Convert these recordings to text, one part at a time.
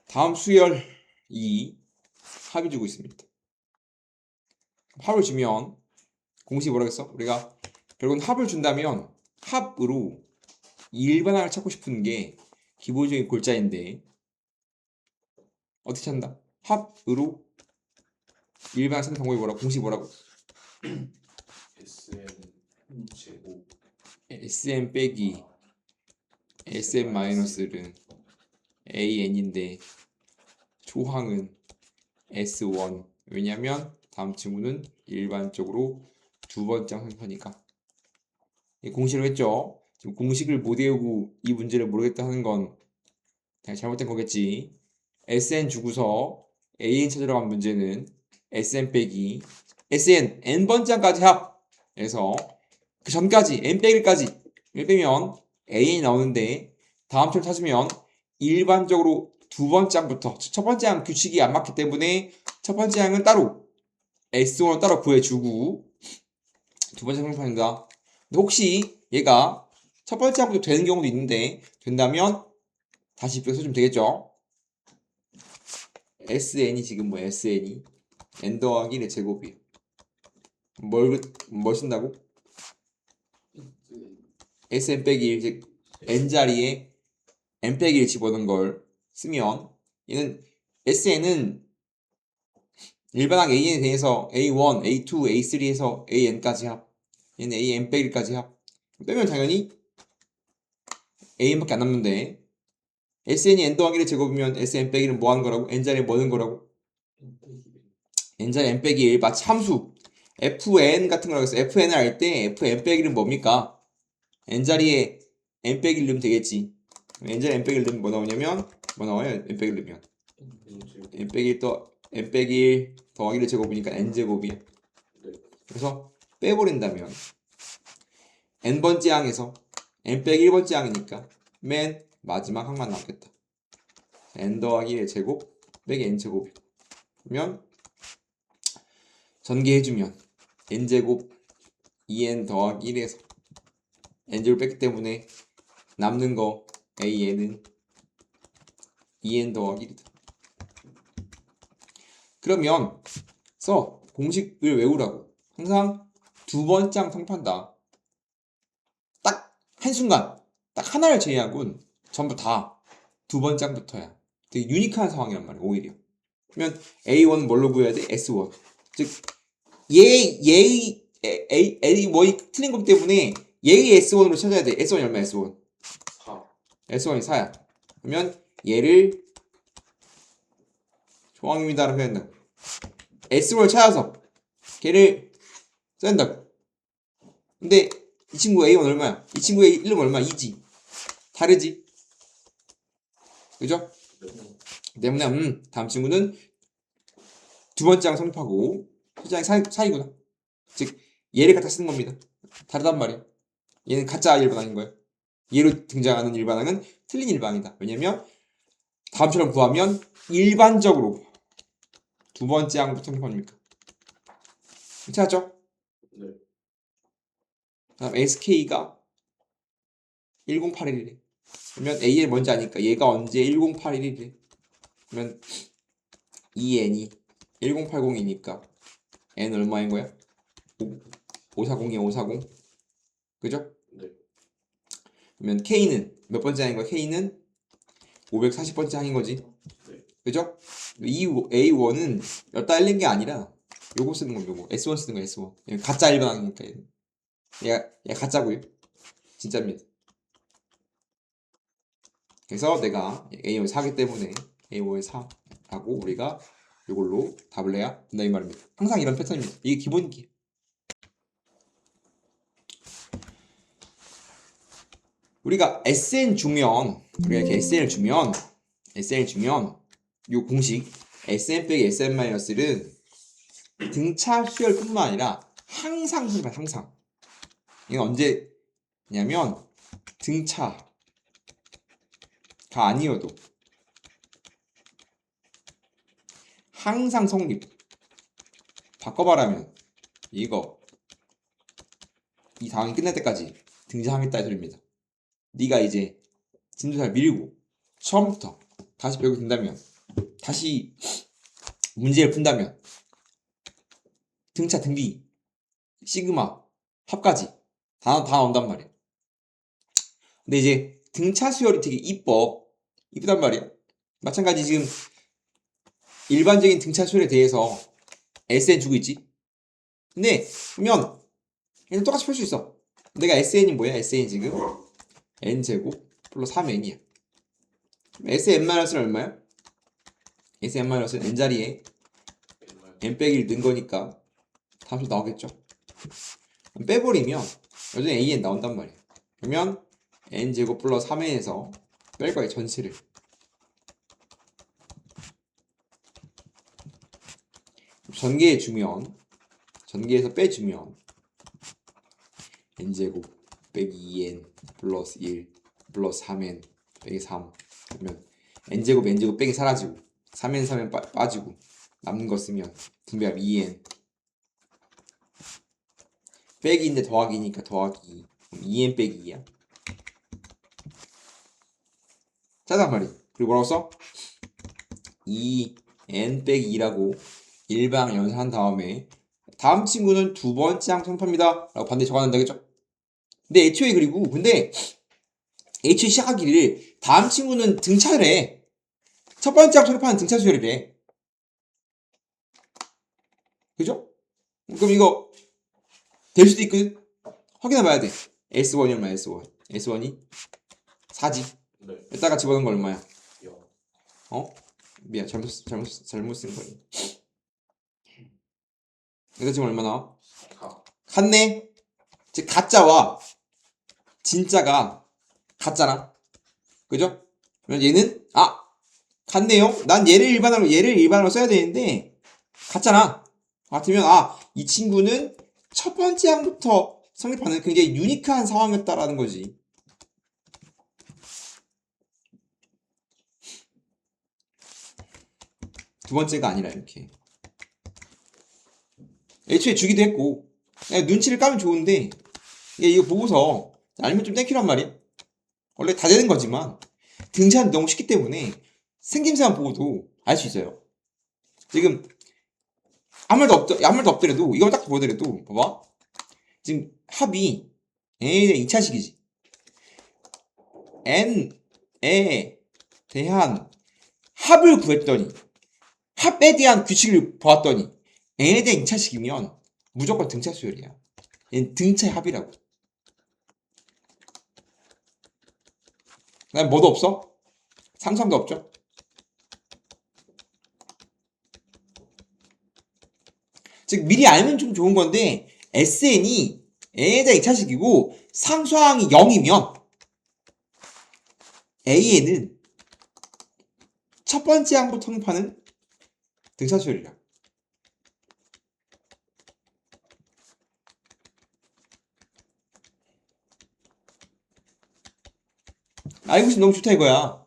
다음 수열이 합이 주고 있습니다. 합을 주면 공식이 뭐라고 했어? 우리가 결국은 합을 준다면 합으로 일반항을 찾고 싶은 게 기본적인 골자인데 어떻게 찾는다? 합으로 일반항 찾는 방법이 뭐라고? 공식이 뭐라고? SN 제곱 SN 빼기 SN 마이너스는 AN인데 조항은 S1. 왜냐면 다음 친구는 일반적으로 두 번째 항상이니까. 공식을 했죠. 지금 공식을 못 외우고 이 문제를 모르겠다 하는 건 그냥 잘못된 거겠지. SN 주고서 AN 찾으러 간 문제는 SN 빼기 SN n번째 항까지 합. 그래서 그 전까지 n 빼기까지 1 빼면 AN이 나오는데 다음 점 찾으면 일반적으로 두 번째 항부터 첫 번째 항 규칙이 안 맞기 때문에 첫 번째 항은 따로 S1을 따로 구해주고 두 번째 항판입니다. 근데 혹시 얘가 첫 번째 항부터 되는 경우도 있는데 된다면 다시 입력해서 좀 되겠죠. SN이 지금 뭐 SN이 n 더하기 1의 제곱이에요. 뭘 쓴다고? SN 빼기 1, 즉 n자리에 n 빼기 1 집어넣은 걸 쓰면 얘는 SN은 일반항 AN에 대해서 A1, A2, A3에서 AN까지 합. 얘는 AN 빼기 1까지 합. 빼면 당연히 AN밖에 안 남는데 SN이 n 더하기 1의 제곱이면 SN 빼기 1은 뭐 하는 거라고? n자리에 뭐 넣는 거라고? n자리에 n 빼기 1 마치 함수 fn 같은 거라고 해서 fn을 할 때 fn 빼기 1은 뭡니까? n자리에 n 빼기 1 넣으면 되겠지. n자리에 n 빼기 1 넣으면 뭐 나오냐면 뭐 나와요? n 빼기 1 넣으면 n 빼기 1 더 n 빼기 1 더하기 1의 제곱이니까 n제곱이야. 그래서 빼버린다면 n번째 항에서 n 빼기 1번째 항이니까 맨 마지막 항만 남겠다. n 더하기 1의 제곱 빼기 n제곱이고 그러면 전개해주면 n제곱 2n 더하기 1에서 n제곱 뺐기 때문에 남는 거 an은 2n 더하기 1이다. 그러면 공식을 외우라고. 항상 두 번째 항 통판다. 딱 한순간 딱 하나를 제외하고는 전부 다 두 번째 항부터야. 되게 유니크한 상황이란 말이야 오히려. 그러면 A1 뭘로 구해야 돼? S1. 즉 A1이 틀린 거기 때문에 얘의 S1으로 찾아야 돼. S1이 얼마야? S1 4 S1이 4야. 그러면 얘를 조항입니다라고 해야 된다. S1을 찾아서 걔를 써야 된다고. 근데 이 친구 A1 얼마야? 이 친구의 1은 얼마야? 2지. 다르지? 그죠? 때문에 다음 친구는 두 번째 항 성립하고 첫째 항이 사이구나. 즉 얘를 갖다 쓰는 겁니다. 다르단 말이야. 얘는 가짜 일반항인 거야. 얘로 등장하는 일반항은 틀린 일반항이다. 왜냐면 다음처럼 구하면 일반적으로 두 번째 항부터 성립합니까? 괜찮았죠? 네. 다음 SK가 1081이래. 그러면 A를 먼저 아니까 얘가 언제 1081이래. 그러면 EN이 1080이니까 N 얼마인 거야? 540이야 540. 그죠? 네. 그러면 K는 몇 번째 항인 거야? K는 540번째 항인 거지. 네. 그죠? 이 A1은 였다 알린 게 아니라 요거 쓰는 거 요거 S1 쓰는 거 S1. 얘는 가짜 일반항이니까 얘가 가짜고요. 진짜입니다. 그래서 내가 A1을 사기 때문에 A5에 4라고 우리가 이걸로 답을 내야 된다 이 말입니다. 항상 이런 패턴입니다. 이게 기본이기에. 우리가 SN 주면 우리가 이렇게 SN을 주면 요 공식 SN 빼기 SN 마이너스는 등차 수열뿐만 아니라 항상 수열해 항상. 이건 언제냐면 등차가 아니어도 항상 성립. 바꿔말하면 이거 이 다음이 끝날 때까지 등장하겠다 이 소리입니다. 네가 이제 진도 잘 밀고 처음부터 다시 배우게 된다면 다시 문제를 푼다면 등차, 등비, 시그마, 합까지 다 나온단 말이야. 근데 이제 등차 수열이 되게 이쁘단 말이야. 마찬가지 지금 일반적인 등차 수열에 대해서 SN 주고 있지. 근데 보면 얘는 똑같이 풀 수 있어. 내가 SN이 뭐야? SN 지금 n제곱 플러스 3n이야. SN-는 얼마야? SN-는 n자리에 n 빼기를 넣은 거니까 다음수 나오겠죠? 빼버리면 여전히 AN 나온단 말이야. 그러면 n제곱 플러스 3n에서 뺄 거야, 전체를. 전개해서 빼주면 n제곱 빼기 2n 플러스 1 플러스 3n 빼기 3 그러면 n제곱 빼기 사라지고 3n 빠지고 남는 거 쓰면 분배합 2n 빼기인데 더하기니까 더하기 2n 빼기 2야. 짜단 말이야. 그리고 뭐라고 써? 2n 빼기 2라고 일방 연산한 다음에 다음 친구는 두 번째 항 성립합니다 라고 반드시 적어야 된다겠죠? 근데 애초에 시작하기를 다음 친구는 등차래. 첫 번째 항 성립하는 등차 수열이래. 그죠? 그럼 이거 될 수도 있거든? 확인해 봐야 돼. S1이 얼마야, S1? S1이 4지. 네. 여기다가 집어넣은 거 얼마야? 0. 미안, 잘못 쓴 거야. 여기다 지금 얼마 나와? 4. 같네? 즉, 가짜와 진짜가 같잖아. 그죠? 그러면 얘는, 같네요? 난 얘를 일반으로 써야 되는데, 같잖아. 같으면, 이 친구는 첫 번째 항부터 성립하는 굉장히 유니크한 상황이었다라는 거지. 두 번째가 아니라 이렇게. 애초에 주기도 했고, 그냥 눈치를 까면 좋은데, 이거 보고서 알면 좀 땡큐란 말이야. 원래 다 되는 거지만, 등차는 너무 쉽기 때문에 생김새만 보고도 알 수 있어요. 지금 아무 말도 없더라도 이걸 딱 보더라도 봐봐. 지금 합이 n의 2차식이지. n에 대한 합을 구했더니 합에 대한 규칙을 보았더니 n에 대한 2차식이면 무조건 등차 수열이야. 얘는 등차의 합이라고. 그다음에 뭐도 없어? 상수함도 없죠? 즉 미리 알면 좀 좋은 건데 SN이 n에 대한 2차식이고 상수항이 0이면 AN은 첫 번째 항부터 성립하는 등차 수열이야. 알고 있으면 너무 좋다 이거야.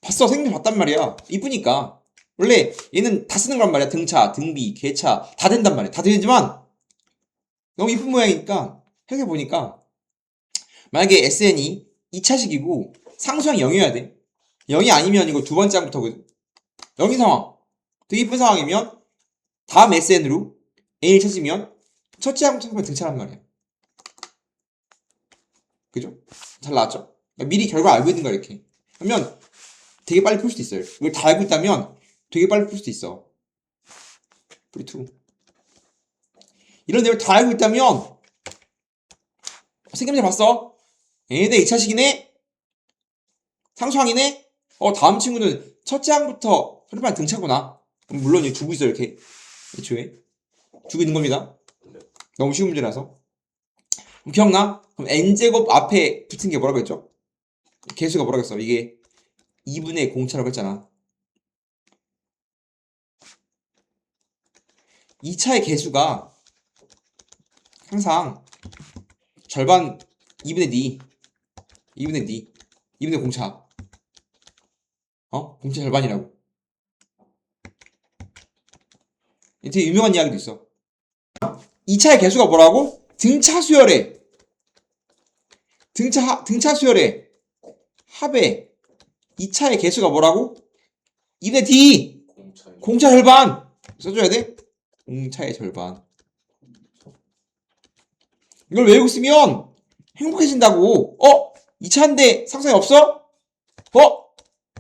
봤어, 생긴 봤단 말이야. 이쁘니까. 원래 얘는 다 쓰는 거란 말이야. 등차, 등비, 계차 다 된단 말이야. 다 되지만 너무 이쁜 모양이니까 해석해보니까 만약에 SN이 2차식이고 상수항이 0이어야 돼. 0이 아니면 이거 두 번째 항부터거든. 0인 상황. 되게 이쁜 상황이면 다음 SN으로 N을 찾으면 첫째 항부터 등차란 말이야. 그죠? 잘 나왔죠? 그러니까 미리 결과 알고 있는 거야 이렇게. 그러면 되게 빨리 풀 수도 있어요. 이걸 다 알고 있다면 되게 빨리 풀 수도 있어. 프리2. 이런 내용을 다 알고 있다면 생김새 봤어? N에 대해 2차식이네? 상수항이네? 다음 친구는 첫째 항부터 소리반 등차구나. 물론 이거 두고 있어 이렇게. 애초에 두고 있는 겁니다. 너무 쉬운 문제라서. 그럼 기억나? 그럼 n제곱 앞에 붙은 게 뭐라고 했죠? 개수가 뭐라고 했어? 이게 2분의 공차라고 했잖아. 2차의 개수가 항상 절반 2분의 d 2분의 공차. 공차 절반이라고. 되게 유명한 이야기도 있어. 2차의 개수가 뭐라고? 등차 수열에 등차 수열에 합에 2차의 개수가 뭐라고? 2분의 D 공차의 공차 절반 써줘야 돼. 공차의 절반. 이걸 외우고 있으면 행복해진다고. 2차인데 상상이 없어?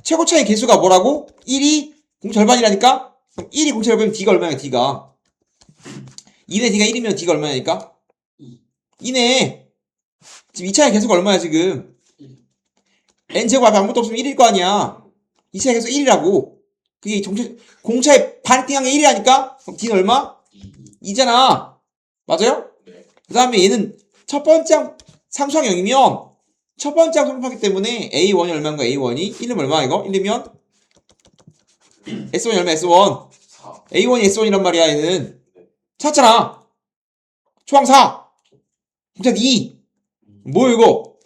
최고 차의 개수가 뭐라고? 1이 공차 절반이라니까? 그럼 1이 공차 절반이면 D가 얼마야, D가? 2네 D가 1이면 D가 얼마냐니까? 2네. 지금 2차의 개수가 얼마야, 지금? N제곱 앞에 아무것도 없으면 1일 거 아니야. 2차의 개수 1이라고. 그게 공차의 반띵한 게 1이라니까? 그럼 D는 얼마? 2잖아. 맞아요? 네. 그 다음에 얘는 첫 번째 상수항 0이면 첫 번째 항 성립하기 때문에 A1이 얼마인가 A1이 1은 얼마 이거? 1이면 S1이 얼마 S1 4. A1이 S1이란 말이야 얘는. 찾잖아. 초항 4 공차 2 뭐야 이거?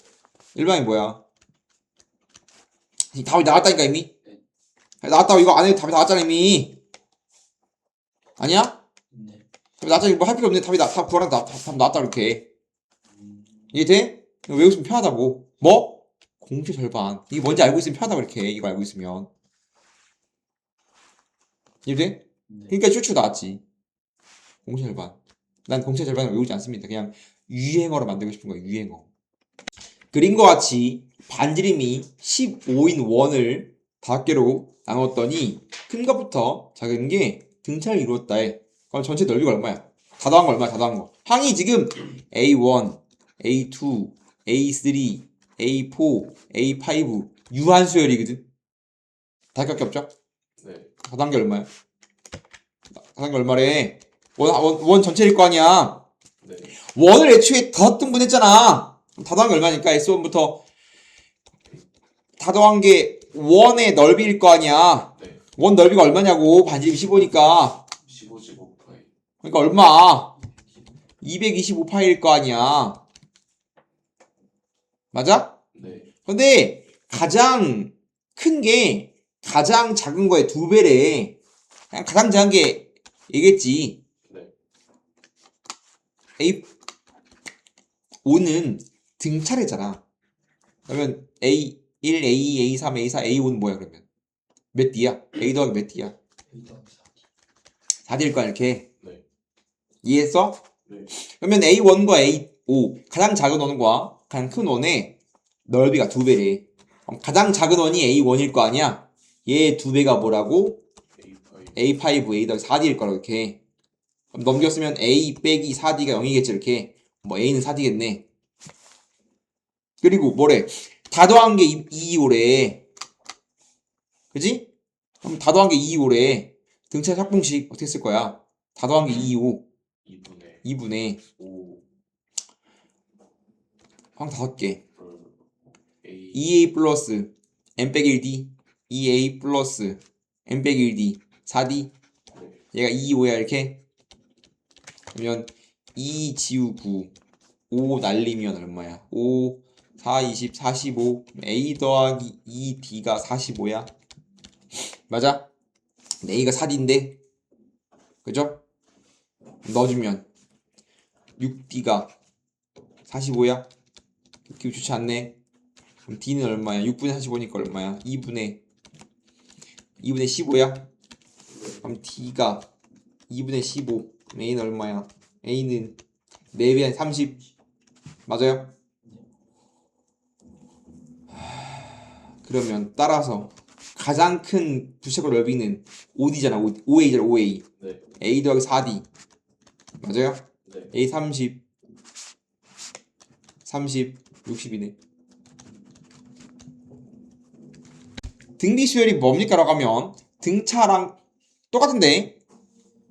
일반이 뭐야? 답이 나왔다니까 이미. 나왔다고 이거 안 해도 답이 나왔잖아 이미. 아니야? 네. 답이 나왔잖아. 뭐 할 필요 없네. 답 구하라. 답 나왔다 이렇게. 이해돼? 이거 외우고 있으면 편하다고. 뭐? 공차 절반. 이게 뭔지 알고 있으면 편하다고 이렇게. 이거 알고 있으면. 이해돼? 네. 그러니까 쇼츠 나왔지. 공차 절반. 난 공차 절반을 외우지 않습니다. 그냥 유행어로 만들고 싶은 거야. 유행어. 그림과 같이 반지름이 15인 원을 5개로 나눴더니 큰 것부터 작은 게 등차를 이루었다 해. 그럼 전체 넓이가 얼마야? 다 더한 거 얼마야? 다 더한 거. 항이 지금 A1, A2, A3, A4, A5 유한수열이거든. 다 할 게 없죠? 네. 다 더한 게 얼마야? 다 더한 게 얼마래? 원 전체일 거 아니야. 네. 원을 애초에 더 등분했잖아. 다 더한 게 얼마니까 S1부터 다 더한 게 원의 넓이일 거 아니야. 네. 원 넓이가 얼마냐고. 반지름 15니까. 15, 15파이. 그러니까 얼마? 225파일 거 아니야. 맞아? 네. 근데 가장 큰 게 가장 작은 거의 2배래. 그냥 가장 작은 게 얘겠지. 네. A5는 등차례잖아. 그러면 A1, A2, A3, A4, A5는 뭐야 그러면? 몇 D야? A 더하기 몇 D야? 4D일 거야 이렇게. 네. 이해했어? 네. 그러면 A1과 A5 가장 작은 원과 가장 큰 원의 넓이가 2배래. 그럼 가장 작은 원이 A1일 거 아니야? 얘 2배가 뭐라고? A5. A5, A 더하기 4D일 거라고 이렇게. 그럼 넘겼으면 A 빼기 4D가 0이겠지 이렇게. 뭐 A는 4D겠네. 그리고 뭐래? 다 더한 게 225래. 그지? 그럼 다 더한 게 225래. 등차 합공식 어떻게 쓸 거야? 다 더한 게 225. 2분의 2분의 5. 항 5개. A. 2A 플러스 n 빼기 1D 2A 플러스 n 빼기 1D 4D 네. 얘가 2, 5야 이렇게. 그러면 2 지우 9 5 날리면 얼마야? 5 4 20 45 A 더하기 2D가 45야. 맞아? 근데 A가 4D인데 그죠? 넣어주면 6D가 45야. 기분 좋지 않네. 그럼 D는 얼마야? 6분의 45니까 얼마야? 2분의 15야? 그럼 D가 2분의 15. 그럼 A는 얼마야? A는 4배 30. 맞아요? 그러면 따라서 가장 큰 부채꼴 넓이는 5D잖아. 5A잖아. 5A. 네. A 더하기 4D. 맞아요? 네. A 30 60이네. 등비 수열이 뭡니까? 라고 하면 등차랑 똑같은데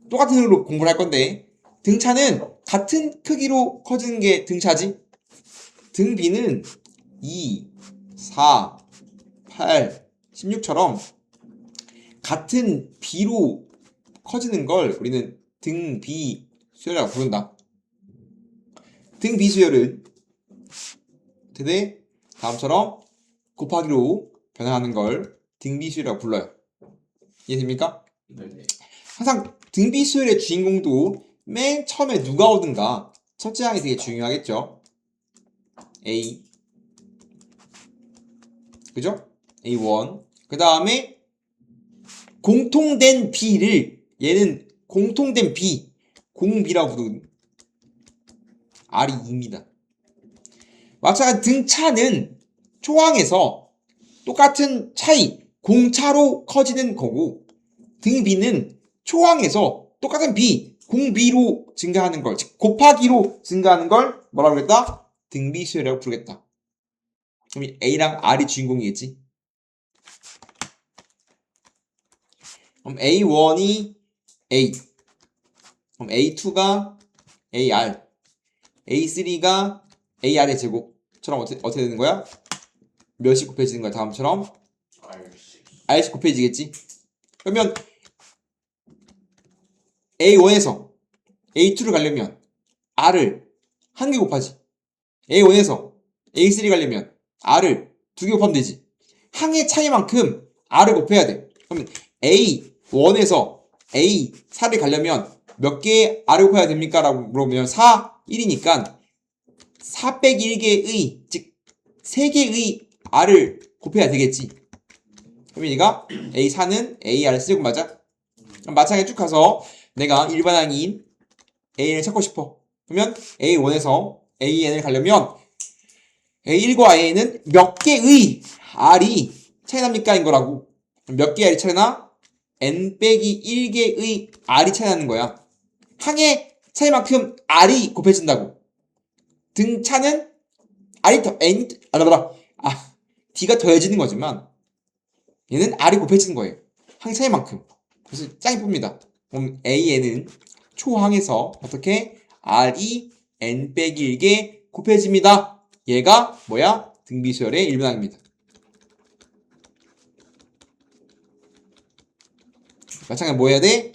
똑같은 흐름으로 공부를 할 건데 등차는 같은 크기로 커지는 게 등차지. 등비는 2, 4, 8, 16처럼 같은 비로 커지는 걸 우리는 등비 수열이라고 부른다. 등비 수열은 어떻게 다음처럼 곱하기로 변화하는 걸 등비수열이라고 불러요. 이해됩니까? 네. 항상 등비수열의 주인공도 맨 처음에 누가 오든가 첫째 항이 되게 중요하겠죠. A 그죠? A1 그 다음에 공통된 B를 얘는 공통된 B, 공B라고 부르거든. R이 2입니다. 마찬가지 등차는 초항에서 똑같은 차이, 공차로 커지는 거고 등비는 초항에서 똑같은 B, 공비로 증가하는 걸, 즉 곱하기로 증가하는 걸 뭐라고 그랬다? 등비수열이라고 부르겠다. 그럼 A랑 R이 주인공이겠지? 그럼 A1이 A, 그럼 A2가 AR, A3가 AR의 제곱처럼 어떻게 되는 거야? 몇이 곱해지는 거야? 다음처럼 R씩 곱해지겠지? 그러면 A1에서 A2를 가려면 R을 한 개 곱하지. A1에서 A3 가려면 R을 두 개 곱하면 되지. 항의 차이만큼 R을 곱해야 돼. 그러면 A1에서 A4를 가려면 몇 개의 R을 곱해야 됩니까? 라고 물어보면 4, 1이니까 4 빼기 1개의, 즉 3개의 R을 곱해야 되겠지. 그러면 얘가 A4는 AR을 쓰고 맞아? 그럼 마찬가지로 쭉 가서 내가 일반항인 AN을 찾고 싶어. 그러면 A1에서 AN을 가려면 A1과 AN은 몇 개의 R이 차이 납니까? 인 거라고. 몇 개의 R이 차이 나? N 빼기 1개의 R이 차이 나는 거야. 항의 차이만큼 R이 곱해진다고. 등차는 R이 더, N, D가 더해지는 거지만 얘는 R이 곱해지는 거예요. 항의 차이만큼. 그래서 짱 이쁩니다. 그럼 AN은 초항에서 어떻게 R이 N 빼기 1개 곱해집니다. 얘가 뭐야? 등비수열의 일반항입니다. 마찬가지로 뭐 해야 돼?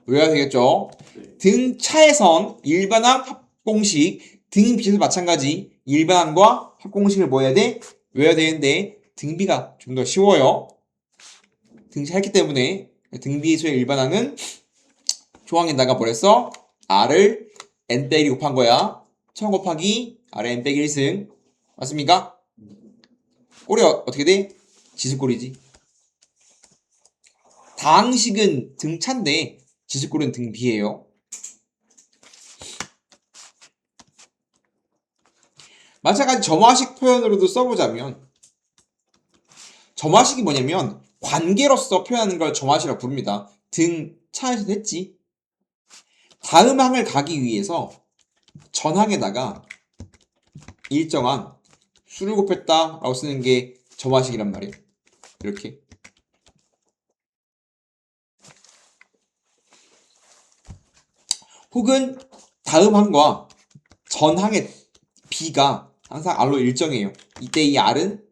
외워야 되겠죠? 등차에선 일반항 합공식, 등비에서 마찬가지 일반항과 합공식을 뭐 해야 돼? 외워야 되는데 등비가 좀 더 쉬워요. 등차했기 때문에 등비수의 일반항은 초항에다가 뭐랬어? R을 N 빼기 곱한 거야. 1000 곱하기 R의 N 빼기 1승. 맞습니까? 꼴이 어떻게 돼? 지수꼴이지. 다항식은 등차인데 지수꼴은 등비예요. 마찬가지 점화식 표현으로도 써보자면 점화식이 뭐냐면 관계로서 표현하는 걸 점화식이라고 부릅니다. 등차에서 했지. 다음 항을 가기 위해서 전항에다가 일정한 수를 곱했다 라고 쓰는 게 점화식이란 말이에요. 이렇게. 혹은 다음 항과 전항의 B가 항상 R로 일정해요. 이때 이 R은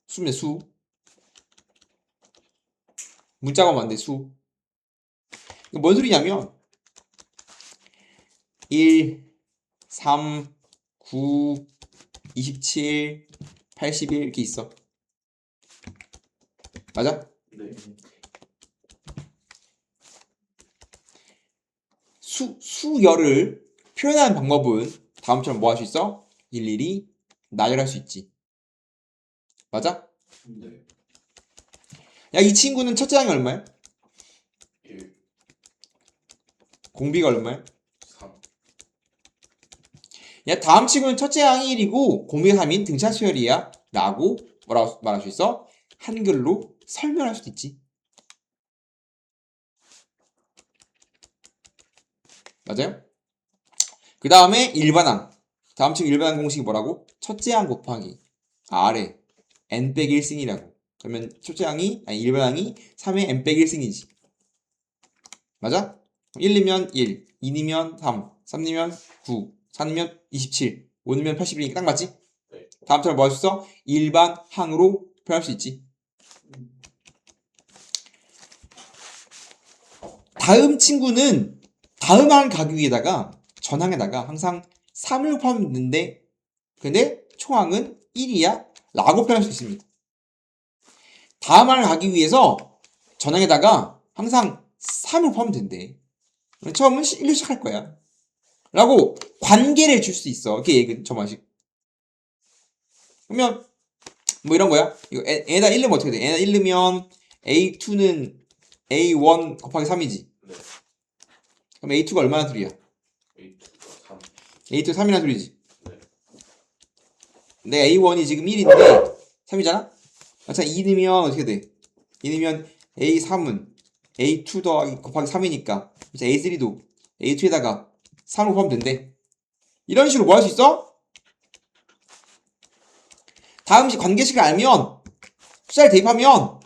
수입니다. 수. 문자가 많은데 수. 뭔 소리냐면 1, 3, 9, 27, 81 이렇게 있어. 맞아? 네. 수열을 표현하는 방법은 다음처럼 뭐 할 수 있어? 일일이 나열할 수 있지. 맞아? 네. 야, 이 친구는 첫째 항이 얼마야? 1, 공비가 얼마야? 3. 야, 다음 친구는 첫째 항이 1이고 공비가 3인 등차 수열이야 라고 뭐라고 말할 수 있어? 한글로 설명할 수도 있지. 맞아요? 그 다음에 일반항. 다음 친구 일반항 공식이 뭐라고? 첫째 항 곱하기 R에 N 빼기 1승이라고. 그러면 첫째 항이, 아니 일반항이 3의 N 빼기 1승이지. 맞아? 1이면 1, 2이면 3, 3이면 9, 4이면 27, 5이면 81이니까 딱 맞지? 네. 다음처럼 뭐 할 수 있어? 일반항으로 표현할 수 있지. 다음 친구는 다음 항 가기 위해다가 전항에다가 항상 3을 곱하면 되는데 근데 총항은 1이야 라고 표현할 수 있습니다. 다음 항을 가기 위해서 전항에다가 항상 3을 곱하면 된대. 처음은 1로 시작할 거야 라고 관계를 줄 수 있어. 이렇게 얘기 점화식. 그러면 뭐 이런 거야. 이거 n에다 1 넣으면 어떻게 돼? n에다 1 넣으면 A2는 A1 곱하기 3이지. 네. 그럼 A2가 얼마나 둘이야? A2가 3. A2 3이나 둘이지. 네. 내 A1이 지금 1인데 3이잖아? 자, 2 넣으면 어떻게 돼? 2 넣으면 A3은 A2 더하기 곱하기 3이니까 이제 A3도 A2에다가 3을 곱하면 된대. 이런 식으로 뭐 할 수 있어? 다음 관계식을 알면 숫자를 대입하면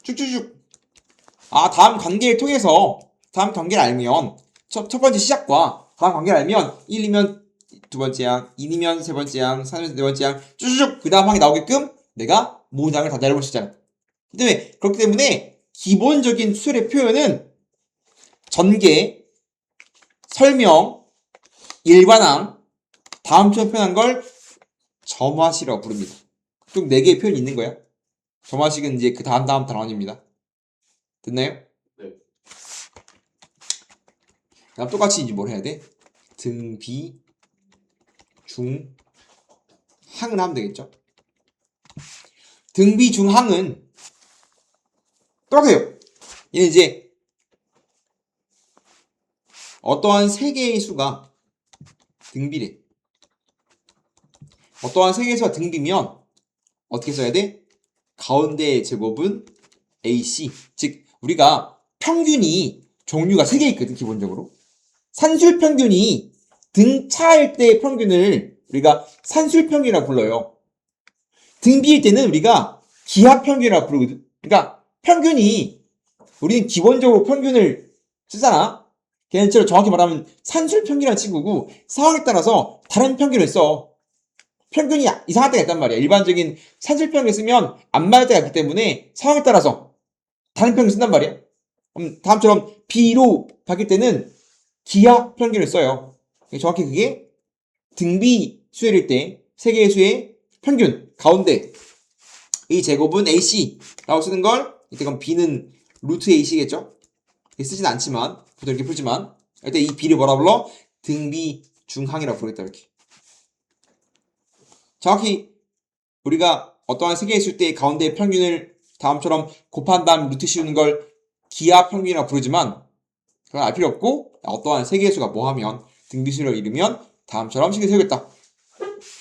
쭉쭉쭉 다음 관계를 통해서 다음 관계를 알면 첫 번째 시작과 다음 관계를 알면 1이면 두 번째 양, 2이면 세 번째 양, 3이면 네 번째 양 쭉쭉 그 다음 항이 나오게끔 내가 모든 항을 다 내려볼 수 있잖아. 그렇기 때문에 기본적인 수열의 표현은 전개, 설명, 일반항, 다음처럼 표현한 걸 점화식이라고 부릅니다. 총 4개의 표현이 있는 거야. 점화식은 이제 그 다음 단원입니다. 됐나요? 네. 그럼 똑같이 이제 뭘 해야 돼? 등, 비, 중, 항을 하면 되겠죠? 등, 비, 중, 항은 똑같아요. 얘는 이제 어떠한 세 개의 수가 등비래. 어떠한 세 개의 수가 등비면 어떻게 써야 돼? 가운데의 제곱은 AC. 즉 우리가 평균이 종류가 3개 있거든. 기본적으로 산술평균이 등차일 때 평균을 우리가 산술평균이라고 불러요. 등비일 때는 우리가 기하평균이라고 부르거든. 그러니까 평균이 우리는 기본적으로 평균을 쓰잖아. 걔네처럼 정확히 말하면 산술평균이라는 친구고 상황에 따라서 다른 평균을 써. 평균이 이상할 때가 있단 말이야. 일반적인 산술평균을 쓰면 안 맞을 때가 있기 때문에 상황에 따라서 다른 평균을 쓴단 말이야. 다음처럼 B로 바뀔 때는 기하 평균을 써요. 정확히 그게 등비 수열일 때 세 개의 수의 평균 가운데 이 제곱은 AC라고 쓰는 걸 이때 그럼 B는 루트 AC겠죠? 쓰진 않지만 보통 이렇게 풀지만 이때 이 B를 뭐라 불러? 등비 중항이라고 부르겠다 이렇게. 정확히 우리가 어떠한 세 개의 수 때 가운데 평균을 다음처럼 곱한 다음 루트 씌우는 걸 기하 평균이라고 부르지만 그건 알 필요 없고 어떠한 세 개의 수가 뭐 하면 등비수를 이루면 다음처럼 식을 세우겠다.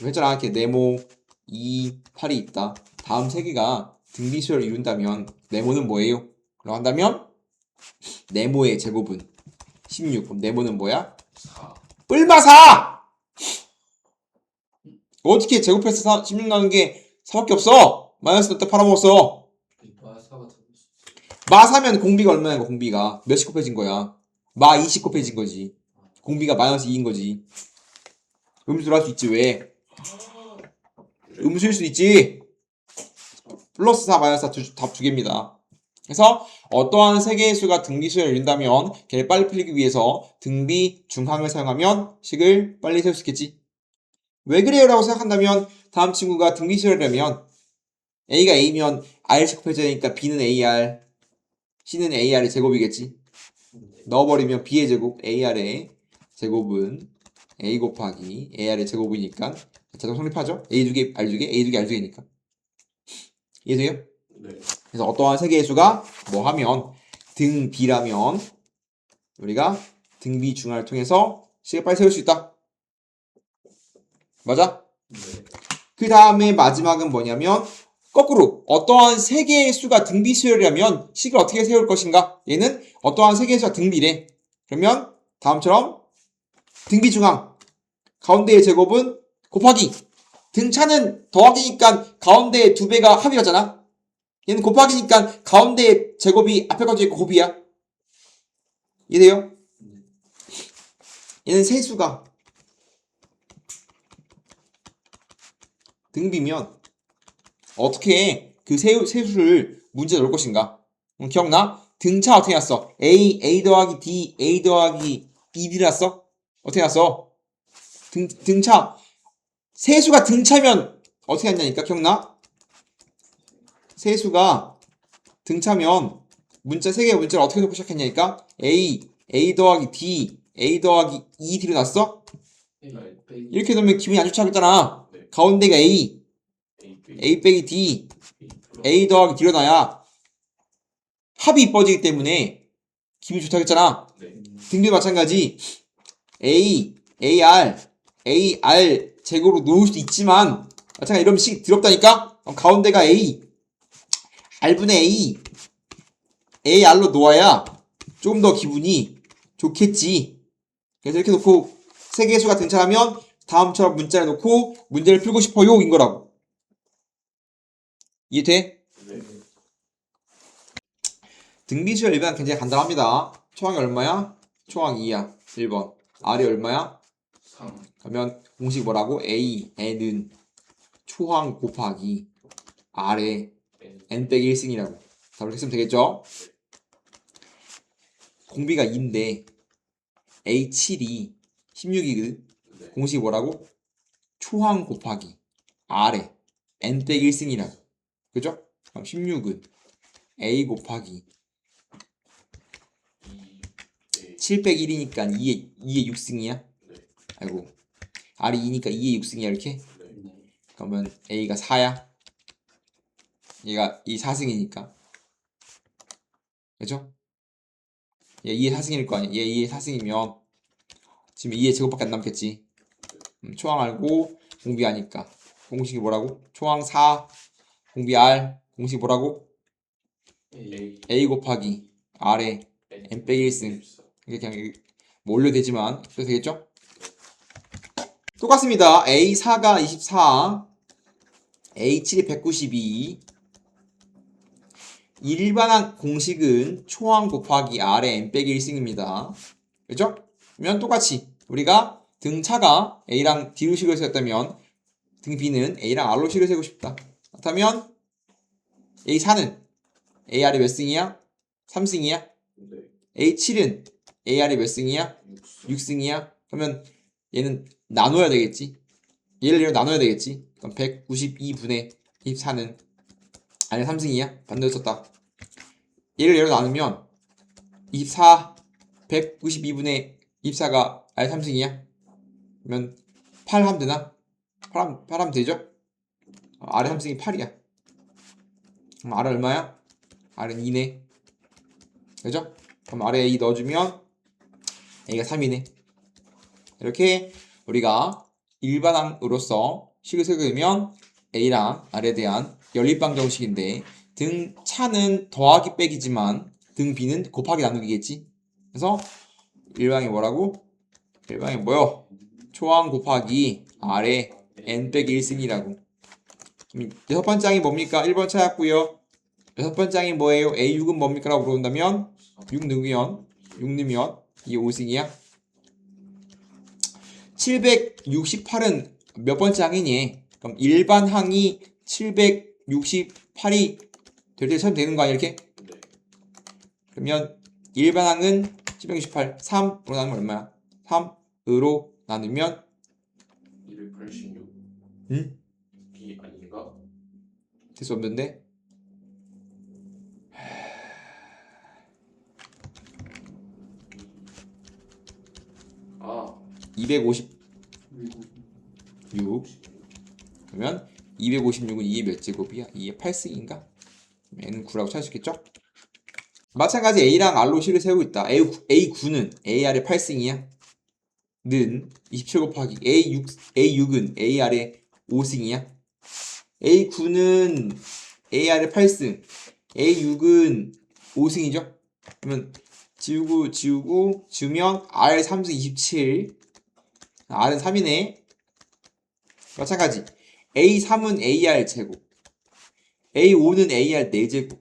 했잖아. 이렇게 네모 2, 8이 있다. 다음 세 개가 등비수를 이룬다면 네모는 뭐예요? 라고 한다면 네모의 제곱은 16. 그럼 네모는 뭐야? 4. 뿔마 4! 어떻게 제곱해서 16 나오는 게 4밖에 없어? 마이너스 넣다 팔아먹었어. 마사가 들고 있어. 마 4면 공비가 얼마야? 공비가 몇십 곱해진 거야? 마 20 곱해진 거지. 공비가 마이너스 2인 거지. 음수로 할 수 있지. 왜? 음수일 수 있지. 플러스 4 마이너스 4 답 두 개입니다. 그래서 어떠한 세 개의 수가 등비수를 이룬다면 걔를 빨리 풀리기 위해서 등비 중항을 사용하면 식을 빨리 세울 수 있겠지. 왜 그래요? 라고 생각한다면 다음 친구가 등비수열이라면 A가 A면 R씩 곱해져야니까 B는 AR, C는 AR의 제곱이겠지. 넣어버리면 B의 제곱, AR의 제곱은 A 곱하기 AR의 제곱이니까 자동 성립하죠? A 두 개, R 두 개, A 두 개, R 두 개니까. 이해돼요? 네. 그래서 어떠한 세 개의 수가 뭐 하면 등 B라면 우리가 등 B 중화를 통해서 식을 빨리 세울 수 있다. 맞아? 네. 그 다음에 마지막은 뭐냐면 거꾸로 어떠한 세 개의 수가 등비 수열이라면 식을 어떻게 세울 것인가? 얘는 어떠한 세 개의 수가 등비래. 그러면 다음처럼 등비 중항 가운데의 제곱은 곱하기 등차는 더하기니까 가운데 두 배가 합이라잖아. 얘는 곱하기니까 가운데 제곱이 앞에 거져 있고 곱이야. 이해돼요? 얘는 세수가 등비면 어떻게 그 세수를 문제에 넣을 것인가? 기억나? 등차 어떻게 났어? A 더하기 D, A 더하기 ED 났어? 어떻게 났어? 등차. 세수가 등차면 어떻게 했냐니까? 기억나? 세수가 등차면 문자, 세 개의 문자를 어떻게 놓고 시작했냐니까? A 더하기 D, A 더하기 ED로 났어? 이렇게 놓으면 기분이 안 좋지 않겠잖아. 네. 가운데가 A A 빼기 D, A 더하기 D로 나야 합이 이뻐지기 때문에 기분이 좋다고 했잖아. 네. 등비도 마찬가지. AR 제곱으로 놓을 수도 있지만 마찬가지 이러면 식 더럽다니까? 그럼 가운데가 R분의 AR로 놓아야 조금 더 기분이 좋겠지. 그래서 이렇게 놓고 세 개의 수가 등장하면 다음처럼 문자를 놓고 문제를 풀고 싶어요 인 거라고. 이해돼? 네. 등비수열 일반 굉장히 간단합니다. 초항이 얼마야? 초항 2야. 1번. R이 얼마야? 3. 그러면 공식 뭐라고? N은 초항 곱하기 R의 N 빼기 1승이라고. 다 이렇게 쓰면 되겠죠? 공비가 2인데 A7이 16이거든. 네. 공식이 뭐라고? 초항 곱하기 R의 N 빼기 1승이라고. 그죠? 그럼 16은 A 곱하기 7 빼기 1이니까 2의 6승이야. 네. 아이고. R이 2니까 2의 6승이야 이렇게. 네. 그러면 A가 4야. 얘가 4승이니까. 그죠? 얘 2의 4승일 거 아니야. 얘 2의 4승이면 지금 2의 제곱밖에 안 남겠지. 초항 알고 공비 아니까. 공식이 뭐라고? 초항 4 공비 R 공식 뭐라고? A 곱하기 R의 N 빼기 1승. 이게 그냥 뭐 올려도 되지만 그래도 되겠죠? 똑같습니다. A4가 24 A7이 192 일반항 공식은 초항 곱하기 R의 N 빼기 1승입니다. 그죠? 그러면 똑같이 우리가 등차가 A랑 D로 식을 세웠다면 등 B는 A랑 R로 식을 세우고 싶다. 그렇다면 A4는 AR이 몇 승이야? 3승이야? 네. A7은 AR이 몇 승이야? 6승이야? 그러면 얘는 나눠야 되겠지? 얘를 나눠야 되겠지? 그럼 192분의 24는 아니 3승이야? 반대로 썼다. 얘를 나누면 24 192분의 24가 아예 3승이야? 그러면 8 하면 되나? 8 하면 되죠? R의 3승이 8이야. 그럼 R은 얼마야? R은 2네. 그죠? 그럼 R에 A 넣어주면 A가 3이네. 이렇게 우리가 일반항으로서 식을 세우면 A랑 R에 대한 연립방정식인데 등 차는 더하기 빼기지만 등 B는 곱하기 나누기겠지. 그래서 일반항이 뭐라고? 일반항이 뭐요? 초항 곱하기 R의 N 빼기 1승이라고. 여섯 번째 항이 뭡니까? 1번 찾았고요. 여섯 번째 항이 뭐예요? A6은 뭡니까? 라고 물어본다면 6 넣으면 이게 5승이야. 768은 몇 번째 항이니? 그럼 일반 항이 768이 될 때 처럼 되는 거 아니야 이렇게? 네. 그러면 일반 항은 768 3으로 나누면 얼마야? 3으로 나누면 286. 응? 이 아닌가? 될 수 없는데? 아. 256 그러면 256은 2의 몇 제곱이야? 2의 8승인가? N은 9라고 찾을 수 있겠죠? 마찬가지 A랑 R로 식을 세우고 있다. A9는 AR의 8승이야? 는 27 곱하기 A6은 AR의 5승이야? A9는 AR의 8승 A6은 5승이죠? 그러면 지우면 R 3승 27 R은 3이네. 마찬가지 A3은 AR 제곱 A5는 AR 4제곱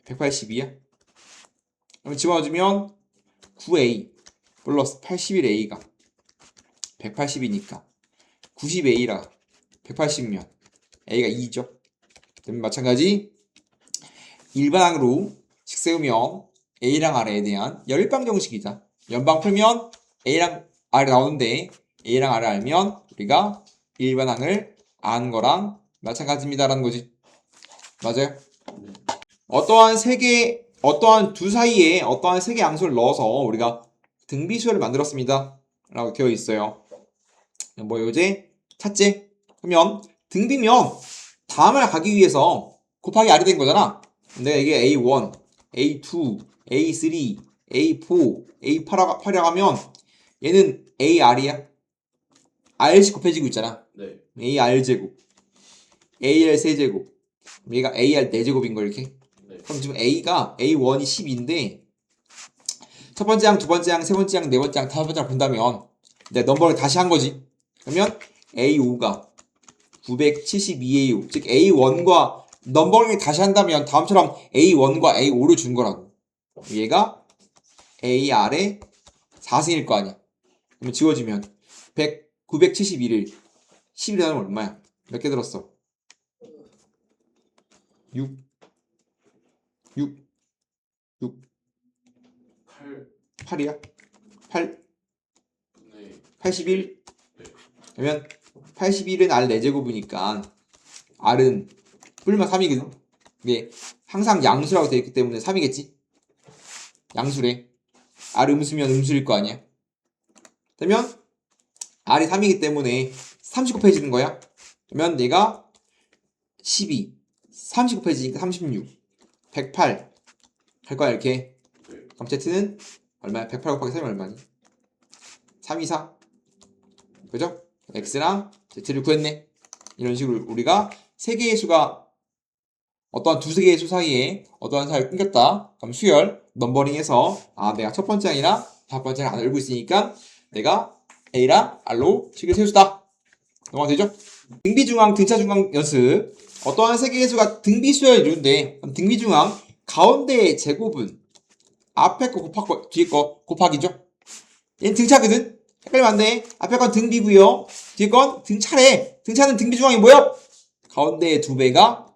180이야. 그럼 집어넣어주면 9A 플러스 81A가 180이니까 90A라 180면 A가 2죠. 그러면 마찬가지 일반항으로 식 세우면 A랑 R에 대한 연립방정식이다. 연방 풀면 A랑 R이 나오는데 A랑 R을 알면 우리가 일반항을 아는 거랑 마찬가지입니다 라는 거지. 맞아요? 네. 어떠한 두 사이에 어떠한 세 개 양수를 넣어서 우리가 등비수열을 만들었습니다 라고 되어 있어요. 뭐 요제 찾지? 그러면 등비면 다음을 가기 위해서 곱하기 R이 된 거잖아. 근데 이게 A1, A2, A3, A4, A8이라고 하면 얘는 AR이야. R씩 곱해지고 있잖아. 네. AR 제곱, AR 세제곱, 얘가 AR 4제곱인 거 이렇게. 네. 그럼 지금 A가 A1이 12인데 첫 번째 항, 두 번째 항, 세 번째 항, 네 번째 항, 다섯 번째 항 본다면 내가 넘버를 다시 한 거지. 그러면 A5가 972A5, 즉 A1과 넘버링을 다시 한다면 다음처럼 A1과 A5를 준 거라고. 얘가 AR의 4승일 거 아니야. 그러면 지워지면 971을 11을 하면 얼마야? 몇 개 들었어? 6, 6, 6, 8 8이야? 8, 분의 81. 네. 그러면 81은 R 4제곱이니까 R은 뿔마 3이거든. 이게 항상 양수라고 되어 있기 때문에 3이겠지? 양수래. R 음수면 음수일 거 아니야. 그러면 R이 3이기 때문에 30 곱해지는 거야. 그러면 얘가 12, 30 곱해지니까 36, 108 할 거야 이렇게. 네. 그럼 Z는 얼마야? 108 곱하기 3이 얼마니? 324. 그죠? X랑 Z를 구했네. 이런 식으로 우리가 세 개의 수가 어떠한 두세 개의 수 사이에 어떠한 사이를 끊겼다. 그럼 수열, 넘버링해서 내가 첫 번째 항이랑 다섯 번째 항을 안 알고 있으니까 내가 A랑 R로 식을 세우다. 넘어가되죠? 등비중앙, 등차중앙 연습. 어떠한 세 개의 수가 등비수열을 이루는데 등비중앙 가운데의 제곱은 앞에 거 곱하고 뒤에 거 곱하기죠. 얘는 등차거든. 헷갈리면 안 돼. 앞에 건 등비고요. 뒤에 건 등차래. 등차는 등비중앙이 뭐야? 가운데의 두 배가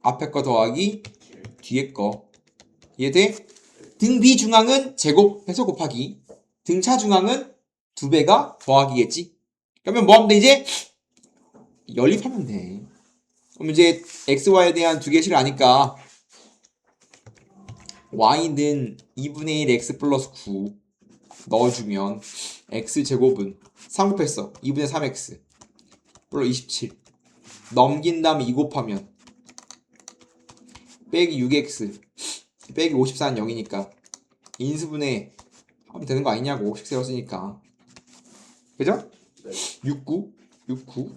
앞에 거 더하기 뒤에 거. 이해돼? 등비중앙은 제곱해서 곱하기. 등차중앙은 두 배가 더하기겠지. 그러면 뭐 하면 돼 이제? 연립하면 돼. 그럼 이제 xy에 대한 두 개의 식을 아니까 y는 2분의 1 x 플러스 9 넣어주면 x제곱은 3 곱했어. 2분의 3x 플러스 27 넘긴 다음에 2 곱하면 빼기 6x 빼기 54는 0이니까 인수분해 하면 되는 거 아니냐고 식 세웠으니까. 그죠? 네. 69 69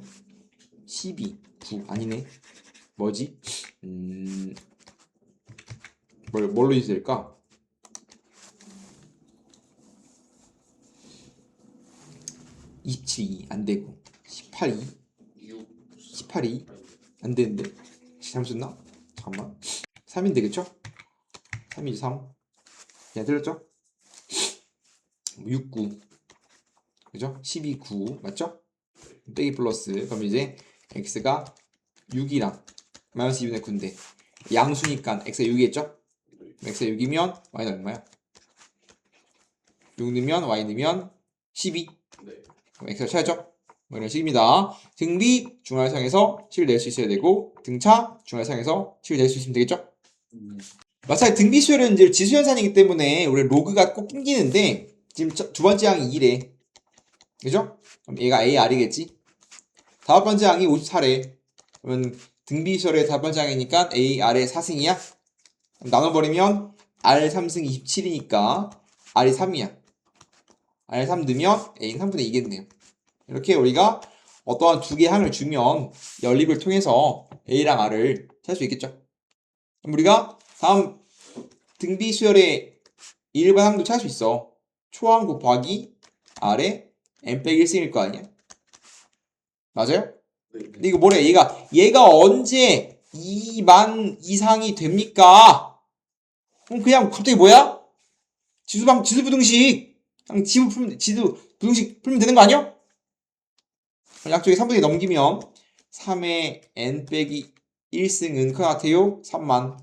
12 9 아니네. 뭐지? 뭘로 있을까? 27이 안 되고 18이 6 18이 안 되는데 잘못 썼나? 잠깐만. 3인 되겠죠? 3이 3. 야 들렸죠? 69 그죠? 12 9 맞죠? 빼기 플러스 그럼 이제 x가 6이랑 마이너스 2분의 9인데 양수니까 x가 6이겠죠? x가 6이면 y는 얼마야? 6 넣으면 y 넣으면 12. 네. 그럼 x가 쳐야죠? 뭐 이런 식입니다. 등비 중괄상에서 식을 낼 수 있어야 되고 등차 중괄상에서 식을 낼 수 있으면 되겠죠? 마찬가지 등비 수열은 이제 지수현상이기 때문에 우리 로그가 꼭 끊기는데 지금 두 번째 항이 2래. 그죠? 그럼 얘가 AR이겠지? 다섯 번째 항이 54래. 그러면 등비 수열의 다섯 번째 항이니까 AR의 4승이야? 나눠버리면 R 3승 27이니까 R이 3이야. R 3 넣으면 A는 3분의 2겠네요. 이렇게 우리가 어떠한 두 개의 항을 주면 연립을 통해서 A랑 R을 찾을 수 있겠죠. 그럼 우리가 다음 등비 수열의 일반 항도 찾을 수 있어. 초항 곱하기 R의 n-1승일 거 아니야? 맞아요? 네. 근데 이거 뭐래? 얘가 언제 2만 이상이 됩니까? 그럼 그냥 갑자기 뭐야? 지수부등식. 그냥 지수부등식 풀면 되는 거 아니야? 약쪽에 3분의 2 넘기면 3의 n 빼기 1승은 그 같아요? 3만.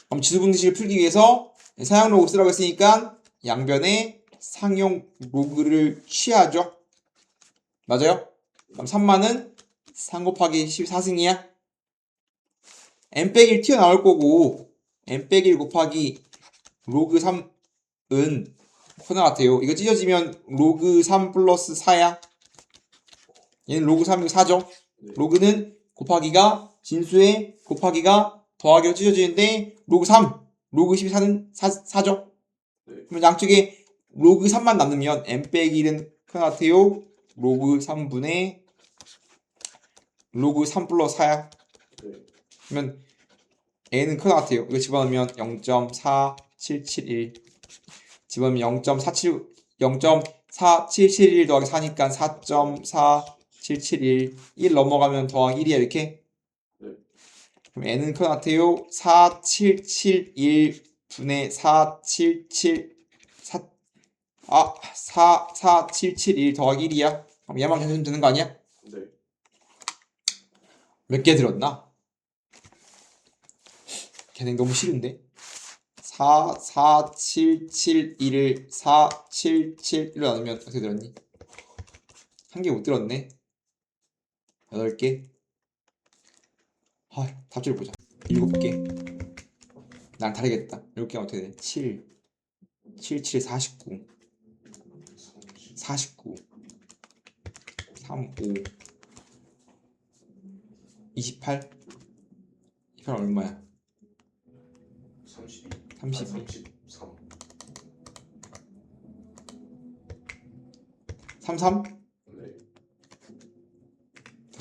그럼 지수분식을 풀기 위해서 사용 로그 쓰라고 했으니까 양변에 상용 로그를 취하죠. 맞아요? 그럼 3만은 3 곱하기 14승이야. n 빼기 1 튀어나올 거고 n 빼기 1 곱하기 로그 3은 하나 같아요. 이거 찢어지면 로그 3 플러스 4야. 얘는 로그 3이고 4죠. 네. 로그는 곱하기가 진수의 곱하기가 더하기로 찢어지는데 로그 3, 로그 14는 4죠. 네. 그러면 양쪽에 로그 3만 남으면 n 빼기 1은 크나테오 로그 3분의 로그 3 플러스 4야. 네. 그러면 n은 크나테오 이거 집어넣으면 0.4771 집어넣으면 0.4771 더하기 4니까 4.4771 1 넘어가면 더하기 1이야 이렇게. 네. 그럼 n은 크나테오 4771 분의 4771 더하기 1이야. 그럼 얘만 계속 되는 거 아니야? 네. 몇 개 들었나? 걔는 너무 싫은데? 4771을 477로 나누면 어떻게 들었니? 한 개 못 들었네. 8개. 답지를 보자. 7개. 난 다르겠다. 7개가 어떻게 돼? 7, 7, 49, 49, 3, 5, 28. 28 얼마야? 32. 32. 33. 33? 네.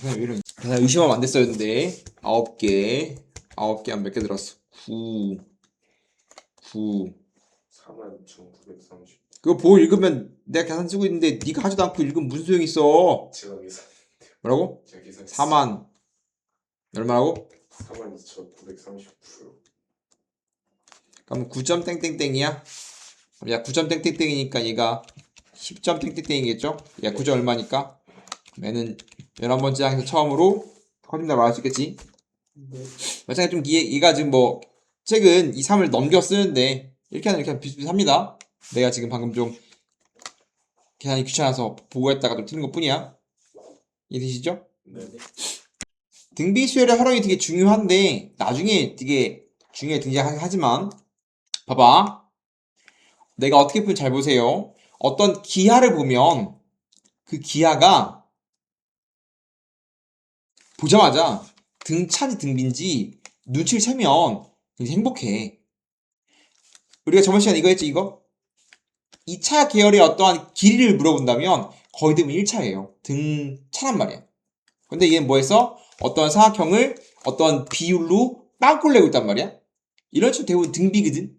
왜 이런? 나 의심하면 안 됐었는데 9개 한 몇 개 들었어? 9 42,930. 그거 보고 읽으면 내가 계산 쓰고 있는데 네가 하지도 않고 읽으면 무슨 소용이 있어? 제가 계산. 뭐라고? 제가 계산. 4만 얼마라고? 42,939요. 그럼 9점 땡땡땡이야? 그럼 야 9점 땡땡땡이니까 얘가 10점 땡땡땡이겠죠? 야 9점 얼마니까? 얘는 11번째 항에서 처음으로 거짓말 말할 수 있겠지? 네. 마찬가지로 좀 얘가 지금 뭐 책은 이 3을 넘겨 쓰는데 이렇게 하면 비슷비슷합니다. 내가 지금 방금 좀 계산이 귀찮아서 보고했다가 좀 틀린 것 뿐이야. 이해되시죠? 네. 등비 수열의 활용이 되게 중요한데 나중에 되게 중요하게 등장하지만 봐봐. 내가 어떻게 보면 잘 보세요. 어떤 기하를 보면 그 기하가 보자마자 등차인지 등비인지 눈치를 채면 굉장히 행복해. 우리가 저번 시간에 이거 했지 이거? 2차 계열의 어떠한 길이를 물어본다면 거의 대부분 1차예요. 등차란 말이야. 근데 얘는 뭐했어? 어떤 사각형을 어떤 비율로 빵꾸를 내고 있단 말이야. 이런 식으로 대부분 등비거든.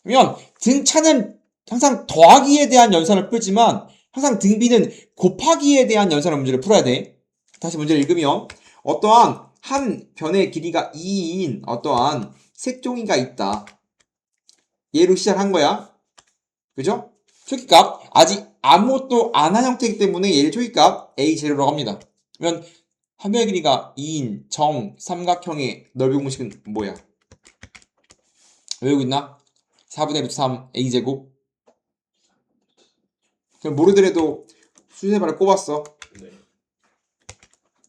그러면 등차는 항상 더하기에 대한 연산을 풀지만 항상 등비는 곱하기에 대한 연산의 문제를 풀어야 돼. 다시 문제를 읽으면 어떠한 한 변의 길이가 2인 어떠한 색종이가 있다. 얘로 시작한 거야. 그죠? 초기값 아직 아무것도 안 한 형태이기 때문에 얘를 초기값 A0로 합니다. 그러면 한 변의 길이가 2인 정 삼각형의 넓이 공식은 뭐야? 외우고 있나? 4분의 루트 3 A제곱. 그럼 모르더라도 수세발을 꼽았어. 네.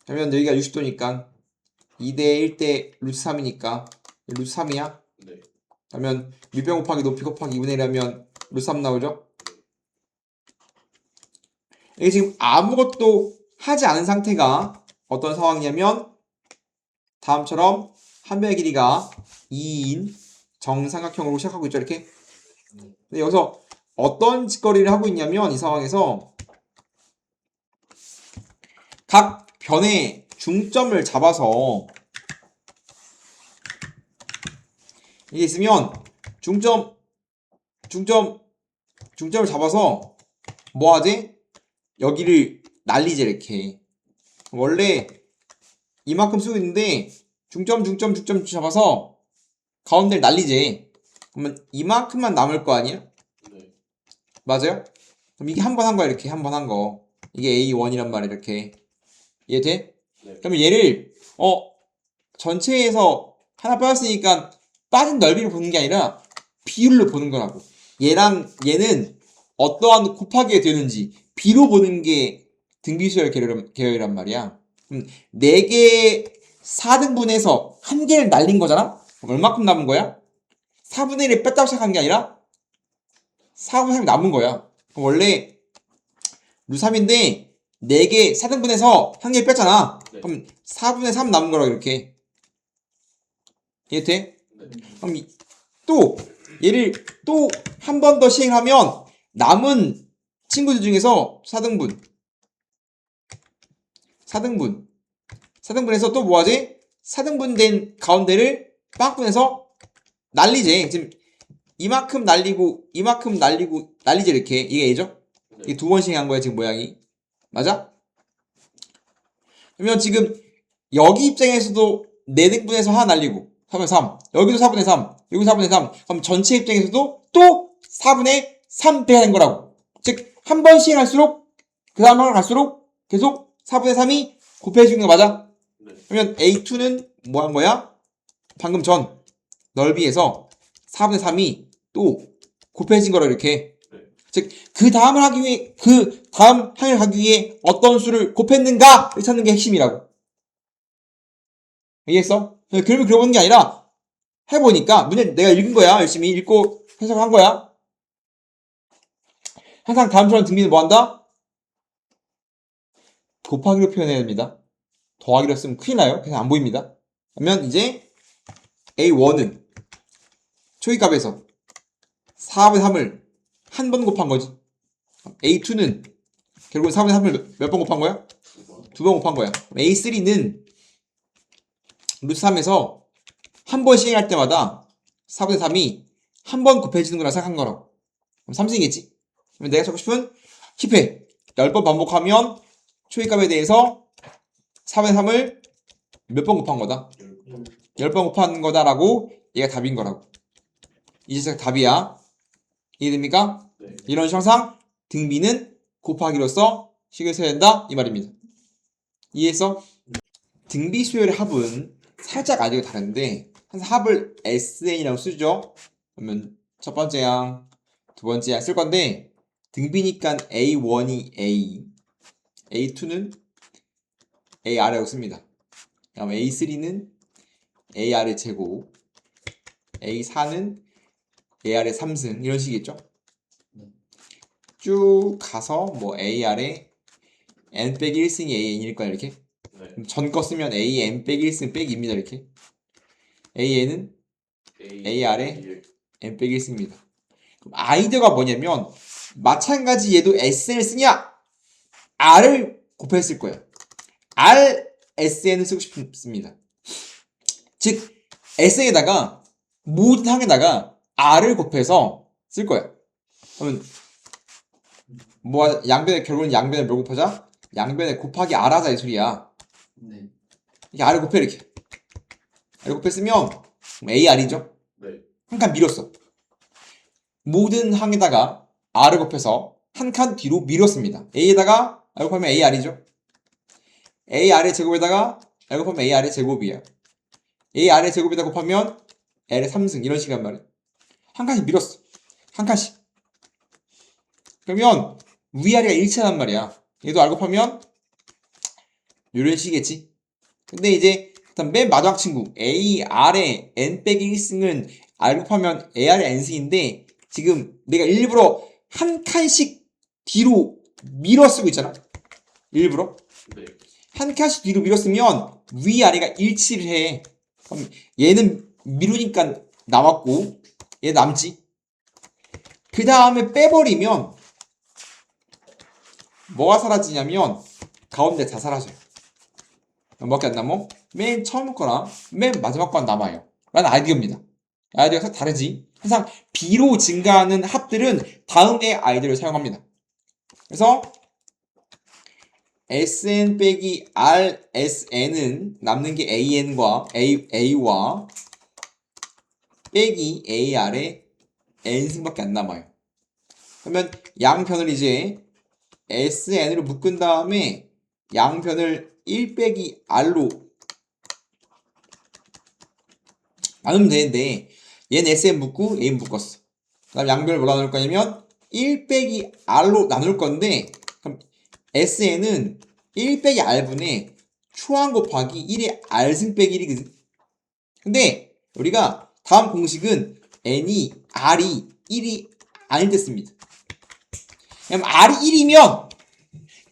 그러면 여기가 60도니까 2대 1대 루트 3이니까 루트 3이야. 네. 그러면 밑변 곱하기 높이 곱하기 2분의 1하면 루트 3 나오죠? 이게 지금 아무것도 하지 않은 상태가 어떤 상황이냐면 다음처럼 한 변의 길이가 2인 정삼각형으로 시작하고 있죠 이렇게. 근데 여기서 어떤 짓거리를 하고 있냐면 이 상황에서 각 변의 중점을 잡아서 이게 있으면 중점을 잡아서 뭐 하지? 여기를 날리지 이렇게. 원래 이만큼 쓰고 있는데 중점 잡아서 가운데를 날리지. 그러면 이만큼만 남을 거 아니야? 네. 맞아요? 그럼 이게 한 번 한 거야 이렇게 한 번 한 거. 이게 A1이란 말이야 이렇게. 이해돼? 네. 그러면 얘를 전체에서 하나 빠졌으니까 빠진 넓이를 보는 게 아니라 비율로 보는 거라고. 얘랑 얘는 어떠한 곱하기가 되는지 비로 보는 게 등비수열 계열이란 말이야. 4개 4등분해서 한 개를 날린 거잖아? 그럼 얼마큼 남은 거야? 4분의 1을 뺐다고 시작한 게 아니라 4분의 3이 남은 거야. 그럼 원래 루삼인데 4개 4등분해서 한 개 뺐잖아. 네. 그럼 4분의 3 남은 거라고 이렇게. 이해돼? 네. 그럼 또 얘를 또 한 번 더 시행하면 남은 친구들 중에서 4등분해서 또 뭐하지? 4등분된 가운데를 빵분해서 날리지. 지금 이만큼 날리고 날리지 이렇게. 이게 A죠? 이게 두 번 시행한 거야 지금 모양이. 맞아? 그러면 지금 여기 입장에서도 4등분해서 하나 날리고 4분의 3 여기도 4분의 3 여기도 4분의 3 그럼 전체 입장에서도 또 4분의 3 빼야 하는 거라고. 즉 한 번 시행할수록 그 다음 한 갈수록 계속 4분의 3이 곱해지는 거 맞아? 네. 그러면 A2는 뭐 한 거야? 방금 전 넓이에서 4분의 3이 또 곱해진 거라 이렇게. 네. 즉 그 다음 항을 하기 위해 어떤 수를 곱했는가를 찾는 게 핵심이라고. 이해했어? 그림을 그려보는 게 아니라 해보니까 문제 내가 읽은 거야. 열심히 읽고 해석한 거야. 항상 다음처럼 등비는 뭐 한다? 곱하기로 표현해야 됩니다. 더하기로 쓰면 큰일 나요. 그래서 안 보입니다. 그러면 이제 A1은 초기값에서 4분의 3을 한 번 곱한 거지. A2는 결국은 4분의 3을 몇 번 곱한 거야? 2번 곱한 거야. A3는 루트 3에서 한 번 시행할 때마다 4분의 3이 한 번 곱해지는 거라 생각한 거라고. 그럼 3승이겠지? 그럼 내가 찾고 싶은 힙해. 10번 반복하면 초기값에 대해서 4분의 3을 몇 번 곱한 거다? 10번 곱한 거다라고 얘가 답인 거라고. 이제 답이야. 이해됩니까? 네. 이런 형상 등비는 곱하기로서 식을 써야 된다 이 말입니다. 이해했어? 등비 수열의 합은 살짝 아직은 다른데 항상 합을 SN이라고 쓰죠. 그러면 첫 번째 양, 두 번째 양 쓸 건데 등비니까 A1이 A, A2는 AR이라고 씁니다. 그다음 A3는 AR의 제곱, A4는 AR의 3승 이런 식이겠죠. 쭉 가서 뭐 AR의 N 빼기 1승이 AN일 거야 이렇게. 네. 전 거 쓰면 AN 빼기 1승 빼기 2입니다 이렇게. AN은 AR의 N 빼기 1승입니다. 그럼 아이디어가 뭐냐면 마찬가지 얘도 SN을 쓰냐? R을 곱했을 거야. R, SN을 쓰고 싶습니다. 즉 SN에다가 모든 항에다가 R을 곱해서 쓸 거야. 그러면 뭐 양변에 결국은 양변에 뭘 곱하자? 양변에 곱하기 R 하자 이 소리야. 네. 이렇게 R을 곱해 이렇게. R 곱했으면 AR이죠. 네. 한 칸 밀었어. 모든 항에다가 R을 곱해서 한 칸 뒤로 밀었습니다. A에다가 R 곱하면 AR이죠. AR의 제곱에다가 R 곱하면 AR의 제곱이야. AR의 제곱에다 곱하면 L의 3승 이런 식이란 말이야. 한 칸씩 밀었어. 한 칸씩. 그러면 위아래가 일치하단 말이야. 얘도 R 곱하면 이런 식이겠지. 근데 이제 일단 맨 마지막 친구 AR의 N 빼기 1승은 R 곱하면 AR의 N승인데 지금 내가 일부러 한 칸씩 뒤로 밀어 쓰고 있잖아. 일부러 네. 한 칸씩 뒤로 밀었으면 위아래가 일치를 해. 그럼 얘는 미루니까 남았고 얘 남지. 그 다음에 빼버리면 뭐가 사라지냐면 가운데 다 사라져요. 뭐밖에 안 남어? 맨 처음 거랑 맨 마지막 거만 남아요. 라는 아이디어입니다. 아이디어가 다르지. 항상 B로 증가하는 합들은 다음의 아이디어를 사용합니다. 그래서 SN 빼기 RSN은 남는 게 AN과 A와 빼기 AR의 N승밖에 안 남아요. 그러면 양변을 이제 SN으로 묶은 다음에 양변을 1 빼기 R로 나누면 되는데 얘는 SN 묶고 A는 묶었어. 그 다음 양변을 뭐라 나눌 거냐면 1 빼기 R로 나눌 건데 그럼 SN은 1 빼기 R분의 초항 곱하기 1의 R승 빼기 1이거든. 근데 우리가 다음 공식은 N이 R이 1이 아닐 때 씁니다. 그럼 R이 1이면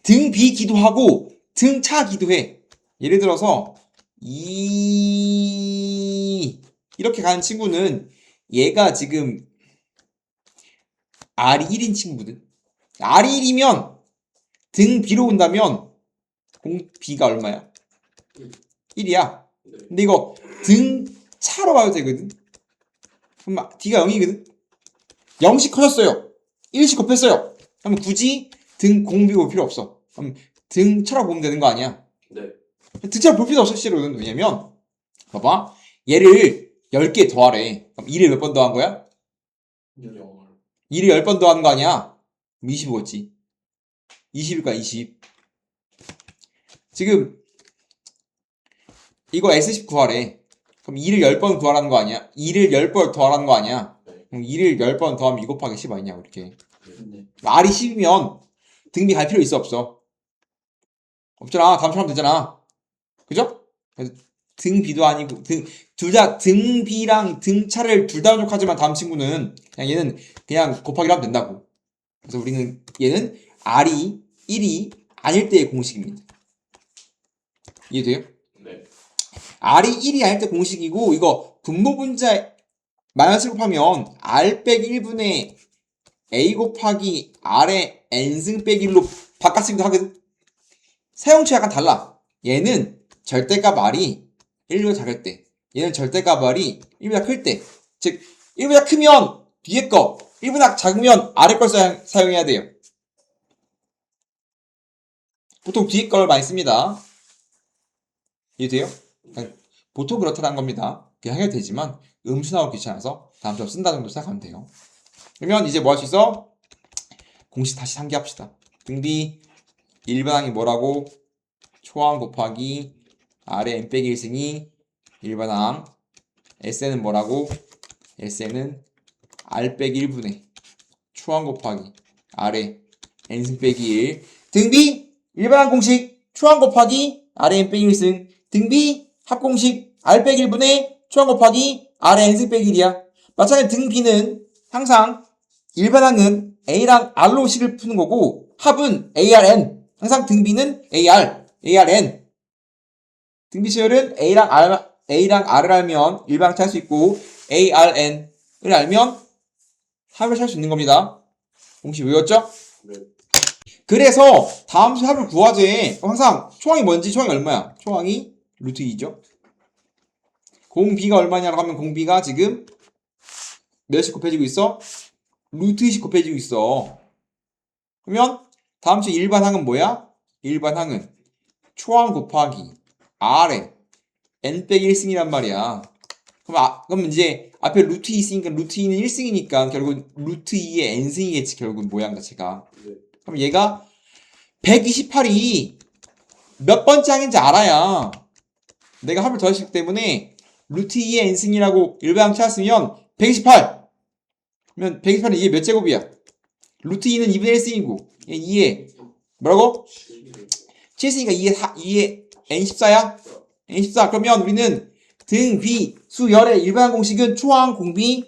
등 비기도 하고 등 차기도 해. 예를 들어서 2 이렇게 가는 친구는 얘가 지금 R이 1인 친구거든. R이 1이면 등 B로 온다면 공 B가 얼마야? 1이야. 네. 근데 이거 등 차로 봐도 되거든. 그럼 D가 0이거든. 0씩 커졌어요. 1씩 곱했어요. 그럼 굳이 등 공비 볼 필요 없어. 그럼 등 차로 보면 되는 거 아니야? 네. 등 차로 볼 필요 없어, 실은. 왜냐면 봐봐. 얘를 10개 더하래. 그럼 2를 몇 번 더한 거야? 0. 2를 10번 더하는 거 아니야? 그럼 25겠지. 20일까, 20. 지금 이거 S10 구하래. 그럼 2를 10번 구하라는 거 아니야? 2를 10번 더하라는 거 아니야? 네. 그럼 2를 10번 더하면 2 곱하기 10 아니냐고, 이렇게. 네. R이 10이면 등비 갈 필요 있어, 없어? 없잖아. 다음처럼 되잖아. 그죠? 그래서 등비도 아니고, 둘 다 등비랑 등차를 둘 다 만족하지만 다음 친구는 그냥 얘는 그냥 곱하기로 하면 된다고. 그래서 우리는 얘는 R이 1이 아닐 때의 공식입니다. 이해돼요? 네. R이 1이 아닐 때 공식이고, 이거 분모분자 마이너스 곱하면 R 빼기 1분의 A 곱하기 R의 N승 빼기 1로 바꿔쓰기도 하거든. 사용처 약간 달라. 얘는 절대값 R이 1보다 작을 때, 얘는 절대값 R이 1보다 클 때. 즉 1보다 크면 뒤에 거, 1보다 작으면 아래 걸 사용해야 돼요. 보통 뒤에 걸 많이 씁니다. 이해돼요? 보통 그렇다는 겁니다. 그냥 해도 되지만 음수 나오기 귀찮아서 다음처럼 쓴다 정도 생각하면 돼요. 그러면 이제 뭐 할 수 있어? 공식 다시 상기합시다. 등비 일반항이 뭐라고? 초항 곱하기 R의 n 빼기 1승이 일반항. SN은 뭐라고? SN은 R 빼기 1분의 초항 곱하기 R의 n승 빼기 1. 등비 일반항 공식 초항 곱하기 R의 n 빼기 1승. 등비 합공식 R 빼기 1분의 초항 곱하기 R의 n승 빼기 1이야. 마찬가지로 등비는 항상 일반항은 A랑 R로 식을 푸는 거고 합은 ARN. 항상 등비는 ARN. 등비 수열은 A랑 R을 알면 일반항 찾을 수 있고 ARN을 알면 합을 찾을 수 있는 겁니다. 공식 외웠죠? 네. 그래서 다음 수 합을 구하재. 항상 초항이 뭔지, 초항이 얼마야? 초항이 루트 2죠. 공비가 얼마냐라고 하면 공비가 지금 몇씩 곱해지고 있어? 루트 2씩 곱해지고 있어. 그러면 다음 주 일반항은 뭐야? 일반항은 초항 곱하기 R에 n 빼기 1승이란 말이야. 그럼 이제 앞에 루트 2 있으니까 루트 2는 1승이니까 결국 루트 2의 n승이겠지. 결국은 모양 자체가. 네. 그럼 얘가 128이 몇 번째 항인지 알아야 내가 합을 더했기 때문에 루트 2의 n승이라고 일반항 찾았으면 128. 그러면 128은 이게 몇 제곱이야? 루트 2는 2분의 1승이고 2에 뭐라고? 7승이니까 2에 n14야? n14. 그러면 우리는 등, 비, 수, 열의 일반항 공식은 초항, 공비,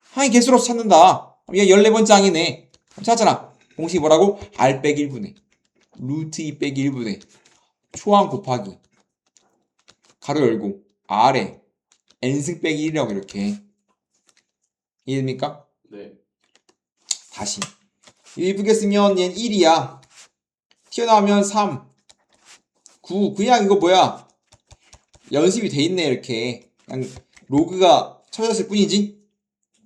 항의 개수로서 찾는다. 얘 14번째 항이네. 찾았잖아. 공식이 뭐라고? R 빼기 1분의 루트 2 빼기 1분의 초항 곱하기 가로 열고 R에 n승 빼기 1이라고 이렇게. 이해됩니까? 네. 다시 1부게 쓰면 얘는 1이야. 튀어나오면 3 9. 그냥 이거 뭐야, 연습이 돼 있네. 이렇게 그냥 로그가 쳐졌을 뿐이지.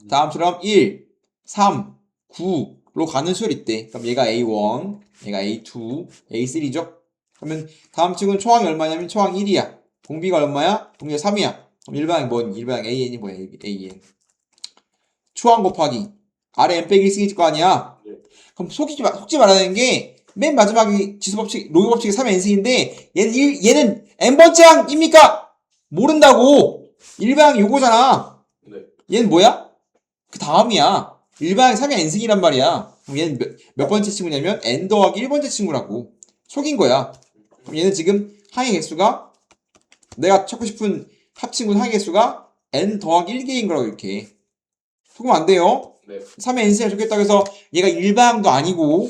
다음처럼 1 3 9로 가는 수열이 있대. 그럼 얘가 A1, 얘가 A2, A3죠. 그러면 다음 친구는 초항이 얼마냐면 초항 1이야. 공비가 얼마야? 공비가 3이야. 그럼 일반항이 뭐니? 일반항 AN이 뭐야? AN. 초항 곱하기 R에 n 빼기 1승일 거 아니야. 네. 그럼 속지 말아야 되는 게 맨 마지막이 지수법칙, 로그 법칙이 3n승인데 얘는 n번째 항입니까? 모른다고. 일반항 요거잖아. 네. 얘는 뭐야? 그 다음이야. 일반항이 3이 n승이란 말이야. 그럼 얘는 몇 번째 친구냐면 n 더하기 1번째 친구라고. 속인 거야. 그럼 얘는 지금 항의 개수가, 내가 찾고 싶은 합친구 항의 개수가 n 더하기 1개인 거라고 이렇게. 속으면 안 돼요. 네. 3의 n승이 좋겠다 그래서 얘가 일반항도 아니고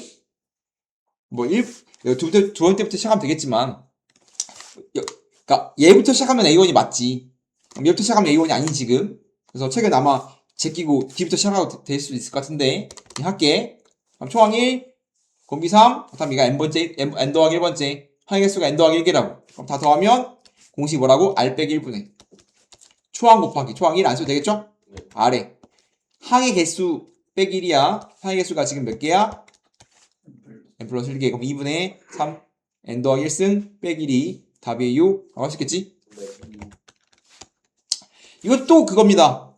뭐 두 번째부터 시작하면 되겠지만, 그러니까 얘부터 시작하면 A1이 맞지. 얘부터 시작하면 A1이 아니 지금. 그래서 책은 아마 제끼고 D부터 시작하고 될 수도 있을 것 같은데 할게. 그럼 초항 1, 공기 3, 다음 얘가 n번째, n 더하기 1번째 항의 개수가 n 더하기 1개라고. 그럼 다 더하면 공식이 뭐라고? r 빼기 1분의 초항 곱하기 초항 1 안 써도 되겠죠? 네. 아래 항의 개수 빼기 1이야. 항의 개수가 지금 몇 개야? n 플러스 1개. 그럼 2분의 3 n 더하기 1승 빼기 1이 답이에요. 알 수 있겠지? 네. 이것도 그겁니다.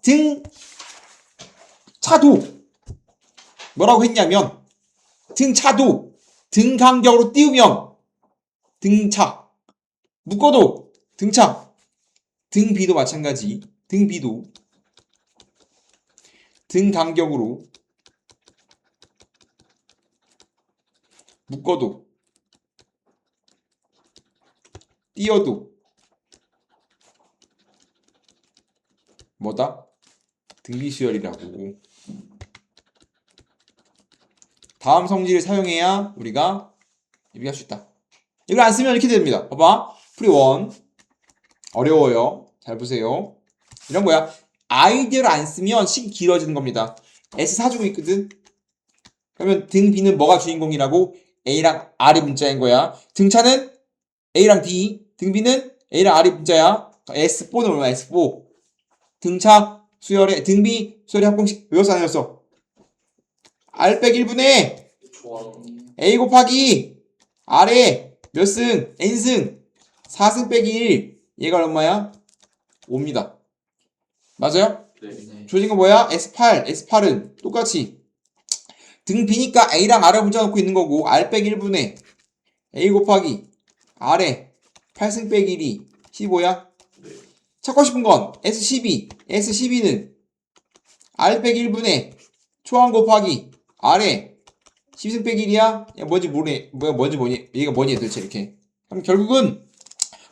차도 뭐라고 했냐면 차도 등 간격으로 띄우면 등차 묶어도 등차 등비도 마찬가지 등비도 등 간격으로 묶어도 띄어도 뭐다? 등비수열이라고. 다음 성질을 사용해야 우리가 얘기할 수 있다. 이걸 안 쓰면 이렇게 됩니다. 봐봐. 프리1 어려워요. 잘 보세요. 이런 거야. 아이디어를 안 쓰면 식이 길어지는 겁니다. S4 주고 있거든. 그러면 등 B는 뭐가 주인공이라고? A랑 R이 문자인 거야. 등차는 A랑 D, 등 B는 A랑 R이 문자야. S4는 얼마야? S4. 등차 수열의 등 B 수열의 합공식 외웠어 안 외웠어? R 빼기 1분의 초항 A 곱하기 R에 몇 승? N승 4승 빼기 1 얘가 얼마야? 5입니다. 맞아요? 네. 주어진 거 뭐야? S8은 똑같이 등 B니까 A랑 R을 문자 놓고 있는 거고 R 빼기 1분의 A 곱하기 R에 8승 빼기 1이 15야? 네. 찾고 싶은 건 S12는 R 빼기 1분의 초항 곱하기 R에 12승 빼기 1이야? 야, 뭔지 모르네. 뭔지 뭐니? 얘가 뭐니 도대체 이렇게. 그럼 결국은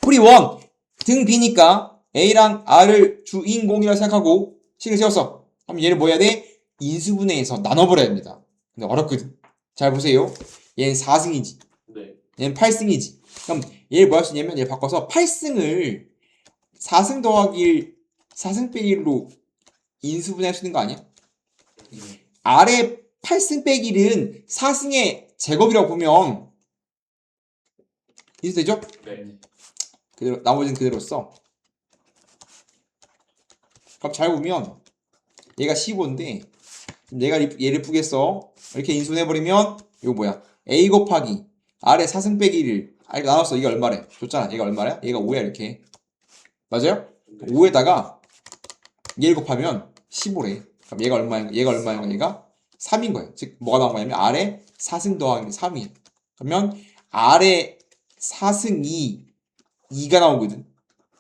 프리1 등 B니까 A랑 R을 주인공이라고 생각하고 식을 세웠어. 그럼 얘를 뭐 해야 돼? 인수분해해서 나눠버려야 됩니다. 근데 어렵거든. 잘 보세요. 얘는 4승이지. 네. 얘는 8승이지. 그럼 얘를 뭐 할 수 있냐면 얘를 바꿔서 8승을 4승 더하기 1, 4승 빼기 1로 인수분해할 수 있는 거 아니야? 아래 8승 빼기 1은 4승의 제곱이라고 보면 인수되죠? 네. 그대로 나머지는 그대로 써. 그럼 잘 보면 얘가 15인데 얘가 얘를 푸겠어. 이렇게 인수분해버리면 이거 뭐야? A 곱하기 아래 4승 빼기 1을 이거 나눴어. 이게 얼마래? 줬잖아. 얘가 얼마래? 얘가 5야 이렇게. 맞아요? 네. 5에다가 얘를 곱하면 15래. 그럼 얘가 얼마인 거야? 얘가 3인 거예요. 즉 뭐가 나온 거냐면 아래 4승 더하기 3이야. 그러면 아래 4승 2가 나오거든.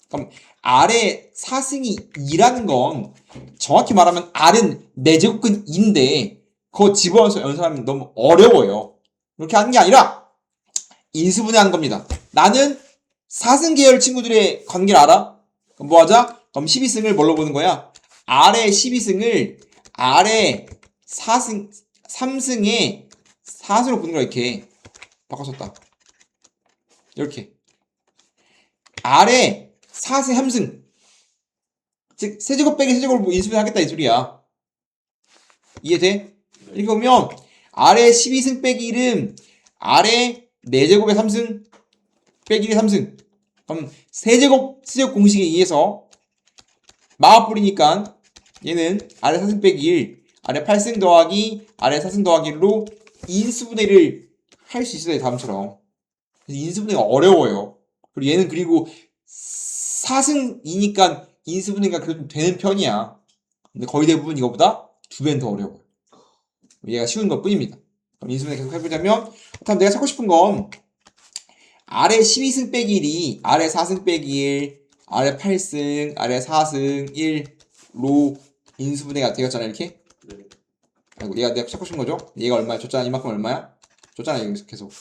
그럼 R의 4승이 2라는 건 정확히 말하면 R은 4제곱근 2인데 그거 집어넣어서 연산하면 너무 어려워요. 그렇게 하는 게 아니라 인수분해하는 겁니다. 나는 4승 계열 친구들의 관계를 알아? 그럼 뭐 하자? 그럼 12승을 뭘로 보는 거야? R의 12승을 R의 4승, 3승의 4승으로 보는 거야. 이렇게 바꿔줬다. 이렇게 R의 4승 3승 즉 세제곱 빼기 세제곱을 인수분해 하겠다 이 소리야. 이해돼? 이렇게 보면 R의 12승 빼기 1은 R의 4제곱의 3승 빼기 1의 3승. 그럼 세제곱 공식에 의해서 마법불이니까 얘는 R의 4승 빼기 1 R의 8승 더하기 R의 4승 더하기 1로 인수분해를 할 수 있어요. 다음처럼. 그래서 인수분해가 어려워요. 그리고 얘는 그리고 4승이니까 인수분해가 그래도 좀 되는 편이야. 근데 거의 대부분 이거보다 2배는 더 어려워요. 얘가 쉬운 것 뿐입니다. 그럼 인수분해 계속 해보자면 다음 내가 찾고 싶은 건 아래 12승 빼기 1이 아래 4승 빼기 1 아래 8승 아래 4승 1로 인수분해가 되었잖아 이렇게. 네. 아이고 얘가 내가 찾고 싶은 거죠. 얘가 얼마야? 줬잖아. 이만큼 얼마야? 줬잖아. 여기서 계속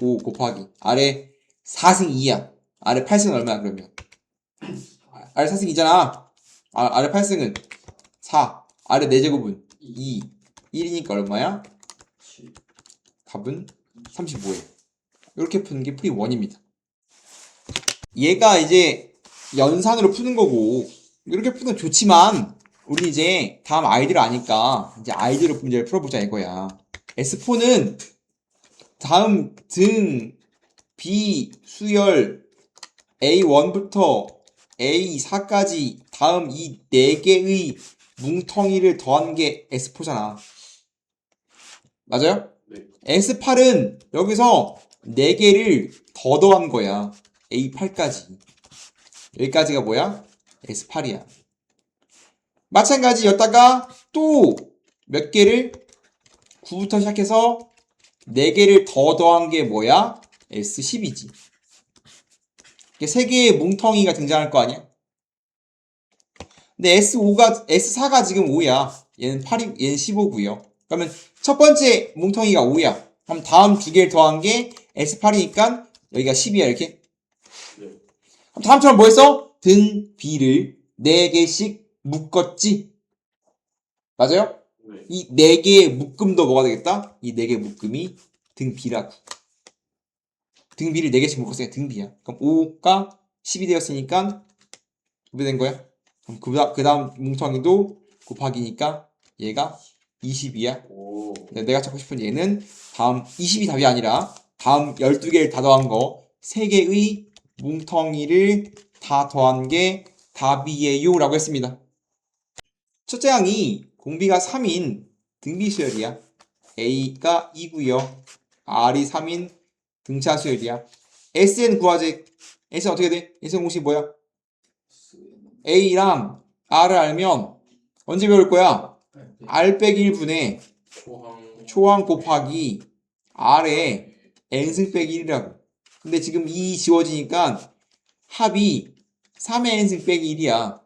5 곱하기 아래 4승 2야. 아래 8승은 얼마야 그러면? 아래 4승 2잖아. 아래 8승은 4. 아래 4제곱은 2. 1이니까 얼마야? 답은 35에. 이렇게 푸는 게 프리1입니다. 얘가 이제 연산으로 푸는 거고 이렇게 푸는 좋지만 우리 이제 다음 아이디를 아니까 이제 아이디로 문제를 풀어보자 이거야. S4는 다음 등 B 수열 A1부터 A4까지 다음 이 4개의 뭉텅이를 더한 게 S4잖아. 맞아요? 네. S8은 여기서 4개를 더 더한 거야. A8까지. 여기까지가 뭐야? S8이야. 마찬가지 여기다가 또 몇 개를 9부터 시작해서 4개를 더 더한 게 뭐야? S10이지. 3개의 뭉텅이가 등장할 거 아니야? 근데 S4가 지금 5야. 얘는 8이, 얘는 15고요. 그러면 첫 번째 뭉텅이가 5야. 그럼 다음 2개를 더한 게 S8이니까 여기가 10이야, 이렇게. 네. 그럼 다음처럼 뭐 했어? 등 B를 4개씩 묶었지. 맞아요? 네. 이 4개의 묶음도 뭐가 되겠다? 이 4개의 묶음이 등 B라고. 등 B를 4개씩 묶었으니까 등 B야. 그럼 5가 10이 되었으니까 몇 배 된 거야? 그럼 그 다음 뭉텅이도 곱하기니까 얘가 20이야. 오. 내가 찾고 싶은 얘는 다음 20이 답이 아니라 다음 12개를 다 더한 거 3개의 뭉텅이를 다 더한 게 답이에요 라고 했습니다. 첫째 항이 공비가 3인 등비 수열이야. A가 2고요. R이 3인 등차 수열이야. SN 구하제. S는 어떻게 돼? S는 공식 뭐야? A랑 R을 알면 언제 배울 거야? R 빼기 1분의 초항 곱하기 R의 N승 빼기 1이라고. 근데 지금 2 지워지니까 합이 3의 N승 빼기 1이야.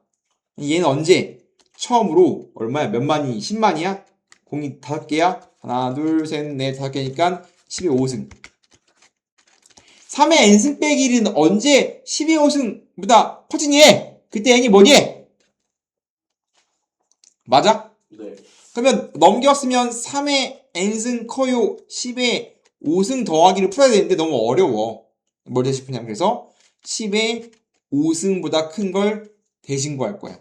얘는 언제? 처음으로 얼마야? 몇 만이? 10만이야? 공이 5개야? 하나, 둘, 셋, 넷, 5개니까 10의 5승. 3의 N승 빼기 1은 언제 10의 5승보다 커지니? 그때 N이 뭐니? 맞아? 네. 그러면 넘겼으면 3의 N승 커요 10의 5승 더하기를 풀어야 되는데 너무 어려워. 뭘 대신 푸냐면 그래서 10의 5승보다 큰 걸 대신 구할 거야.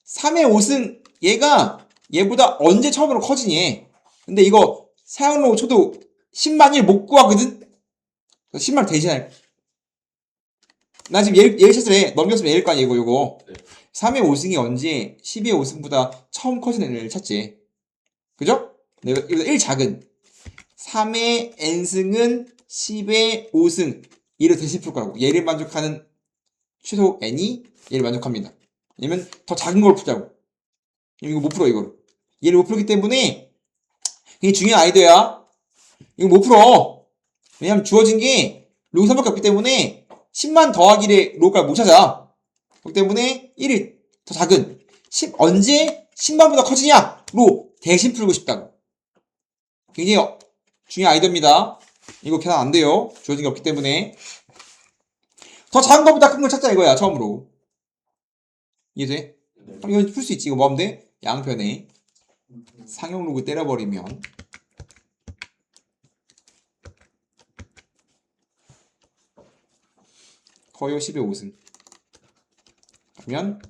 3의 5승 얘가 얘보다 언제 처음으로 커지니? 근데 이거 사용로고 쳐도 10만 1 못 구하거든? 10만 대신할. 나 지금 얘를 쳤을 넘겼으면 얘일 거 아니야 이거. 네. 3의 5승이 언제 10의 5승보다 처음 커진 애를 찾지. 그죠? 내가 이거 1 작은 3의 n승은 10의 5승 얘를 대신 풀 거라고. 얘를 만족하는 최소 n이 얘를 만족합니다. 왜냐면 더 작은 걸 풀자고. 이거 못 풀어 이거를. 얘를 못 풀기 때문에 이게 중요한 아이디어야. 이거 못 풀어. 왜냐면 주어진 게 로그 3밖에 없기 때문에 10만 더하기를 로그를 못 찾아. 그렇기 때문에 1이 더 작은 10 언제 10만보다 커지냐로 대신 풀고 싶다고. 굉장히 중요한 아이디어입니다. 이거 계산 안 돼요. 주어진 게 없기 때문에 더 작은 것보다 큰 걸 찾자 이거야 처음으로. 이해돼? 네. 그럼 이건 풀 수 있지. 이거 뭐 하면 돼? 양편에 상용 로그 때려버리면 커요 10의 5승 그러면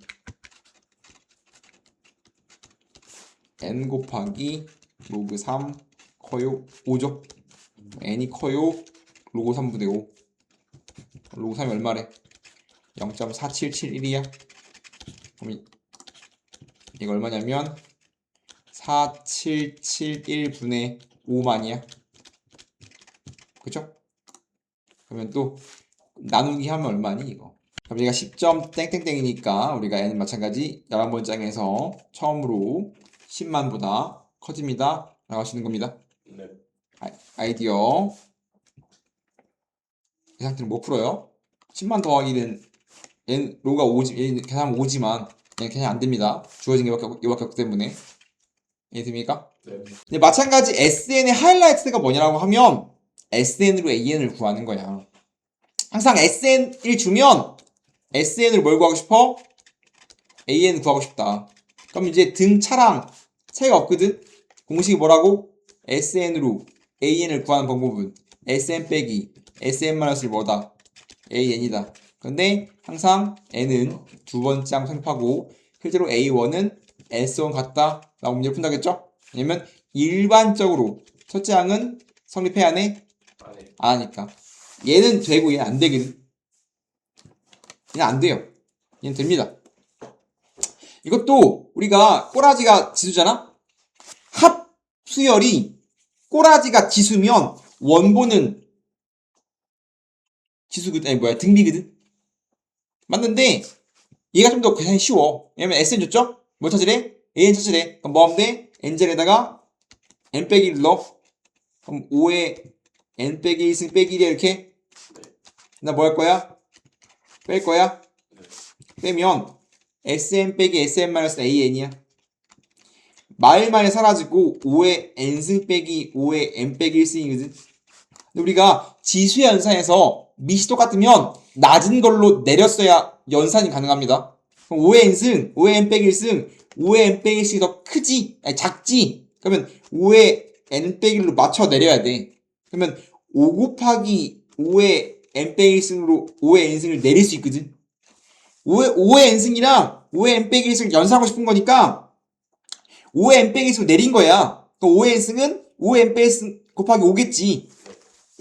n 곱하기 로그 3 커요 5죠. n이 커요 로그 3분의 5 로그 3이 얼마래? 0.4771이야. 그럼 이거 얼마냐면 4771분의 5만이야. 그쵸? 그러면 또 나누기 하면 얼마니 이거? 그럼 얘가 10점 땡땡땡이니까 우리가 n은 마찬가지 11번장에서 처음으로 10만보다 커집니다. 라고 하시는 겁니다. 네. 아이디어 이 상태로 못 풀어요. 10만 더하기는 얘는 로가 5지, 얘는 계산하면 5지만 얘는 계산 안 됩니다. 주어진 게 이밖에 없기 때문에. 이해됩니까? 네. 근데 마찬가지 SN의 하이라이트가 뭐냐라고 하면 SN으로 AN을 구하는 거야. 항상 SN을 주면 SN으로 뭘 구하고 싶어? AN 구하고 싶다. 그럼 이제 등 차랑 차이가 없거든? 공식이 뭐라고? SN으로 AN을 구하는 방법은 SN 빼기 SN-1 뭐다? AN이다. 근데 항상 n은 두 번째 항 성립하고 실제로 a1은 s1 같다 라고 문제를 푼다겠죠? 왜냐면 일반적으로 첫째 항은 성립해야 하네? 안에 안 하니까. 얘는 되고 얘는 안 되거든. 얘는 안 돼요. 얘는 됩니다. 이것도 우리가 꼬라지가 지수잖아? 합수열이 꼬라지가 지수면 원본은 지수거든. 아니 뭐야 등비거든. 맞는데 얘가 좀 더 계산이 쉬워. 왜냐면 Sn 줬죠? 뭐 찾으래? AN 찾으래. 그럼 뭐 하면 돼? n절에다가 n 빼기 1 넣어. 그럼 5에 n 빼기 1승 빼기 1이야 이렇게. 나 뭐 할 거야? 뺄 거야? 빼면 Sn 빼기 Sn-AN이야. 마일만에 사라지고 5에 n승 빼기 5에 n 빼기 1승이거든. 근데 우리가 지수의 연산에서 밑이 똑같으면 낮은 걸로 내렸어야 연산이 가능합니다. 그럼 5의 n승, 5의 n 빼기 1승, 5의 n 빼기 1승이 더 크지? 아니 작지? 그러면 5의 n 빼기 1로 맞춰 내려야 돼. 그러면 5 곱하기 5의 n 빼기 1승으로 5의 n승을 내릴 수 있거든. 5의 n승이랑 5의 n 빼기 1승을 연산하고 싶은 거니까 5의 n 빼기 1승을 내린 거야. 그럼 5의 n승은 5의 n 빼기 1승 곱하기 5겠지.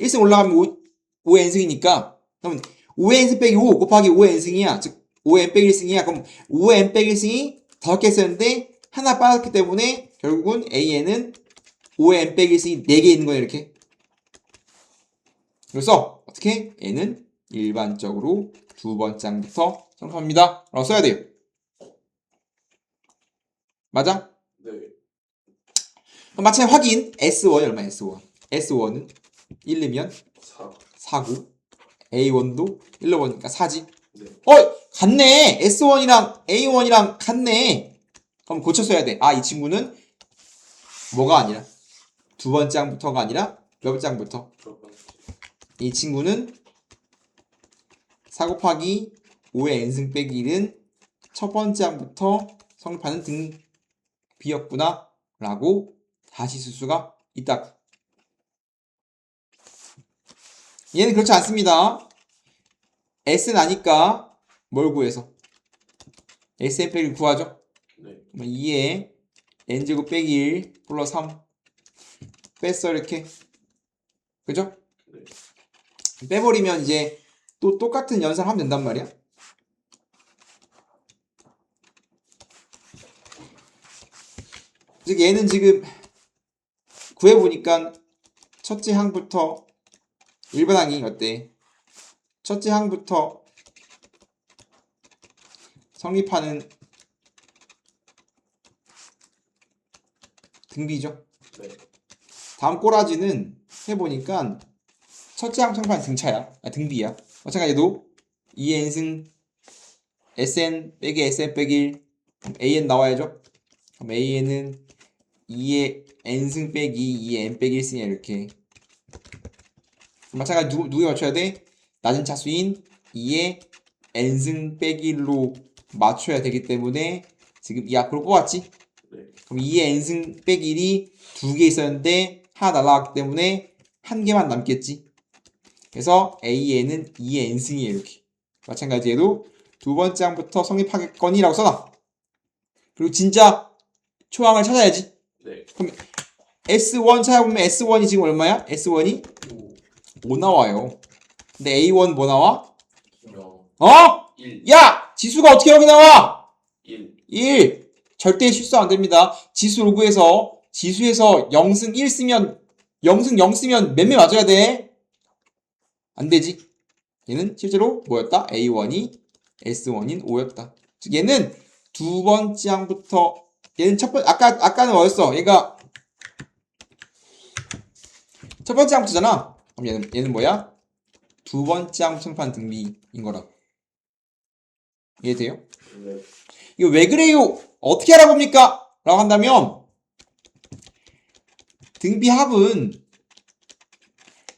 1승 올라가면 5의 n승이니까 그러면 5의 n승 빼기 5 곱하기 5의 n승이야. 즉 5의 n 빼기 1승이야. 그럼 5의 n 빼기 1승이 5개 있었는데 하나 빠졌기 때문에 결국은 AN은 5의 n 빼기 1승이 4개 있는 거야 이렇게. 그래서 어떻게? N은 일반적으로 두 번째 항부터 성립합니다. 라고 써야 돼요. 맞아? 네. 그럼 마찬가지 확인. S1이 얼마야? S1. S1은 1이면 4. 4고 A1도 1로 보니까 4지. 네. 같네. S1이랑 A1이랑 같네. 그럼 고쳐 써야 돼. 아, 이 친구는 뭐가 아니라 두 번째 항부터가 아니라 몇 번째 항부터? 첫 번째. 이 친구는 4 곱하기 5의 n승 빼기 1은 첫 번째 항부터 성립하는 등비였구나 라고 다시 쓸 수가 있다. 얘는 그렇지 않습니다. S는 아니까 뭘 구해서? Sn 빼기 구하죠. 네. 2에 n제곱 빼기 1 플러스 3 뺐어 이렇게. 그죠? 네. 빼버리면 이제 또 똑같은 연산을 하면 된단 말이야. 즉 얘는 지금 구해보니까 첫째 항부터 일반 항이 어때? 첫째 항부터 성립하는 등비죠. 네. 다음 꼬라지는 해보니까 첫째 항 성립하는 등차야. 등비야. 마찬가지로 2n승 Sn 빼기 Sn 빼기 1 AN 나와야죠. 그럼 AN은 2의 n승 빼기 2의 n 빼기 1승이야 이렇게. 마찬가지 누구에 맞춰야 돼? 낮은 차수인 2의 n승 빼기 1로 맞춰야 되기 때문에 지금 이 앞으로 뽑았지? 네. 그럼 2의 n승 빼기 1이 2개 있었는데 하나 날라갔기 때문에 한 개만 남겠지? 그래서 AN은 2의 n승이에요 이렇게. 마찬가지로 두 번째 항부터 성립하겠거니라고 써놔. 그리고 진짜 초항을 찾아야지. 네. 그럼 S1 찾아보면 S1이 지금 얼마야? S1이 5 나와요. 근데 A1 뭐 나와? 0. 어? 1. 야! 지수가 어떻게 여기 나와? 1. 1. 절대 실수 안 됩니다. 지수 로그에서 지수에서 0승 1 쓰면 0승 0 쓰면 몇 매 맞아야 돼? 안 되지. 얘는 실제로 뭐였다? A1이 S1인 5였다. 즉 얘는 두 번째 항부터 얘는 아까는 뭐였어? 얘가 첫 번째 항부터잖아. 그럼 얘는 뭐야? 두 번째 항부터 성립한 등비인 거라. 이해돼요? 네. 이거 왜 그래요? 어떻게 알아봅니까? 라고 한다면 등비 합은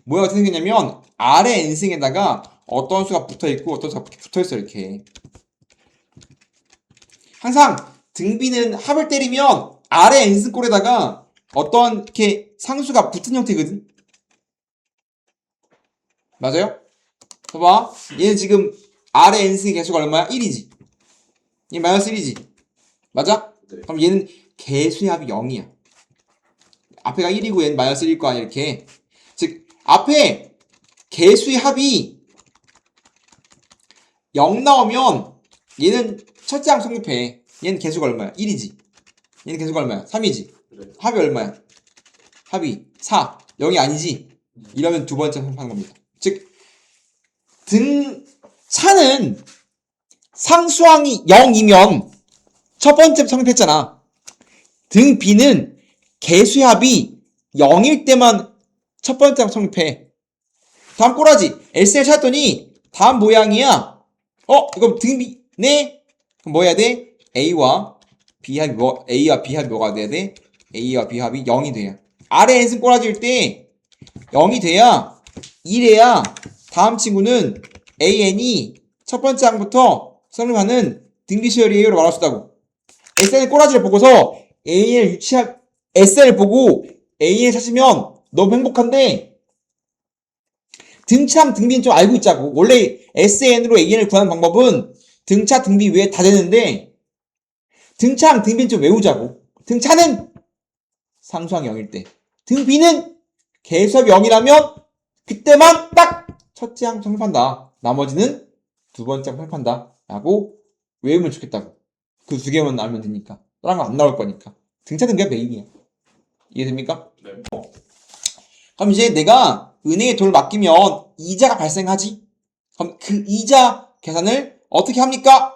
뭐야 어떻게 생겼냐면 아래 n승에다가 어떤 수가 붙어있고 어떤 수가 붙어있어 이렇게. 항상 등비는 합을 때리면 아래 n승꼴에다가 어떤 이렇게 상수가 붙은 형태거든. 맞아요? 봐봐. 얘는 지금 R의 n승의 개수가 얼마야? 1이지. 얘 마이너스 1이지. 맞아? 네. 그럼 얘는 개수의 합이 0이야. 앞에가 1이고 얘는 마이너스 1일 거 아니야, 이렇게. 즉, 앞에 개수의 합이 0 나오면 얘는 첫째 항 성립해. 얘는 개수가 얼마야? 1이지. 얘는 개수가 얼마야? 3이지. 네. 합이 얼마야? 합이 4. 0이 아니지? 이러면 두 번째 성립하는 겁니다. 즉, 차는 상수항이 0이면 첫 번째 성립했잖아. 등 B는 개수의 합이 0일 때만 첫 번째 성립해. 다음 꼬라지. SN을 찾았더니 다음 모양이야. 이거 등 B네? 그럼 뭐 해야 돼? A와 B 합이 뭐가 돼야 돼? A와 B 합이 0이 돼야. 아래 N승 꼬라지일 때 0이 돼야 1해야 다음 친구는 AN이 첫 번째 항부터 성립하는 등비수열이에요로 말할 수 있다고. SN의 꼬라지를 보고서 SN을 보고 AN을 찾으면 너무 행복한데 등차랑 등비는 좀 알고 있자고. 원래 SN으로 AN을 구하는 방법은 등차, 등비 외에 다 되는데 등차랑 등비는 좀 외우자고. 등차는 상수항 0일 때, 등비는 개수합이 0이라면 그때만 딱 첫째 항 성립한다. 나머지는 두 번째 항 성립한다 라고 외우면 좋겠다고. 그 두 개만 알면 되니까. 다른 거 안 나올 거니까. 등차, 등비가 메인이야. 이해됩니까? 네. 그럼 이제 내가 은행에 돈을 맡기면 이자가 발생하지? 그럼 그 이자 계산을 어떻게 합니까?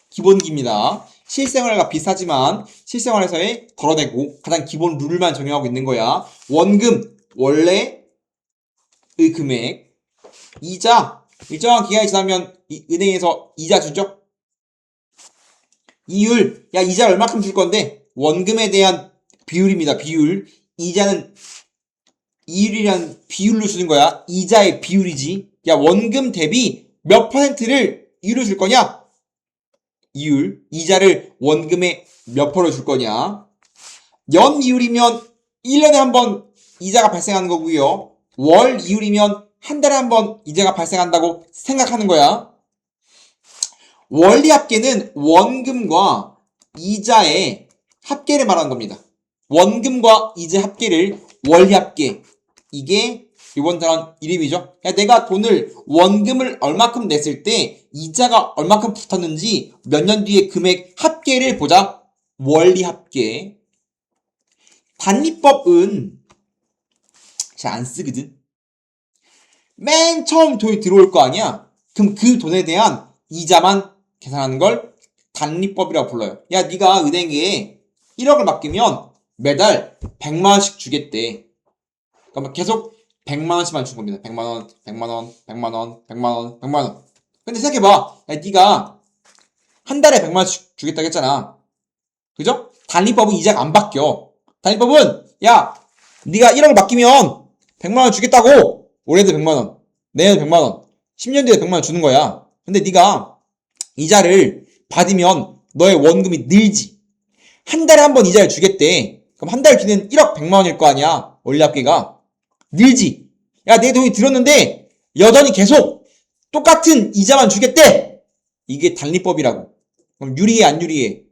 기본기입니다. 실생활과 비슷하지만 실생활에서의 덜어내고 가장 기본 룰만 적용하고 있는 거야. 원금, 원래의 금액, 이자, 일정한 기간이 지나면 은행에서 이자 주죠? 이율, 야 이자를 얼마큼 줄 건데? 원금에 대한 비율입니다. 비율. 이자는 이율이란 비율로 주는 거야. 이자의 비율이지. 야 원금 대비 몇 %를 이율로 줄 거냐? 이율. 이자를 원금에 몇 %를 줄 거냐? 연 이율이면 1년에 한 번 이자가 발생하는 거고요. 월 이율이면 한 달에 한 번 이자가 발생한다고 생각하는 거야. 원리 합계는 원금과 이자의 합계를 말하는 겁니다. 원금과 이자 합계를 원리 합계. 이게 이번 단원 이름이죠. 야, 내가 돈을 원금을 얼마큼 냈을 때 이자가 얼마큼 붙었는지 몇 년 뒤에 금액 합계를 보자. 원리 합계. 단리법은 잘 안 쓰거든. 맨 처음 돈이 들어올 거 아니야. 그럼 그 돈에 대한 이자만 계산하는 걸 단리법이라고 불러요. 야, 네가 은행에 1억을 맡기면 매달 100만 원씩 주겠대. 그러면 계속 100만 원씩만 준 겁니다. 100만 원, 100만 원, 100만 원, 100만 원, 100만 원. 근데 생각해봐. 야, 네가 한 달에 100만 원씩 주겠다고 했잖아. 그죠? 단리법은 이자가 안 바뀌어. 단리법은 야, 네가 1억을 맡기면 100만 원 주겠다고. 올해도 100만 원, 내년도 100만 원, 10년 뒤에 100만 원 주는 거야. 근데 네가 이자를 받으면 너의 원금이 늘지. 한 달에 한 번 이자를 주겠대. 그럼 한 달 뒤는 1억 100만 원일 거 아니야. 원리 합계가. 늘지. 야, 내 돈이 들었는데 여전히 계속 똑같은 이자만 주겠대. 이게 단리법이라고. 그럼 유리해, 안 유리해?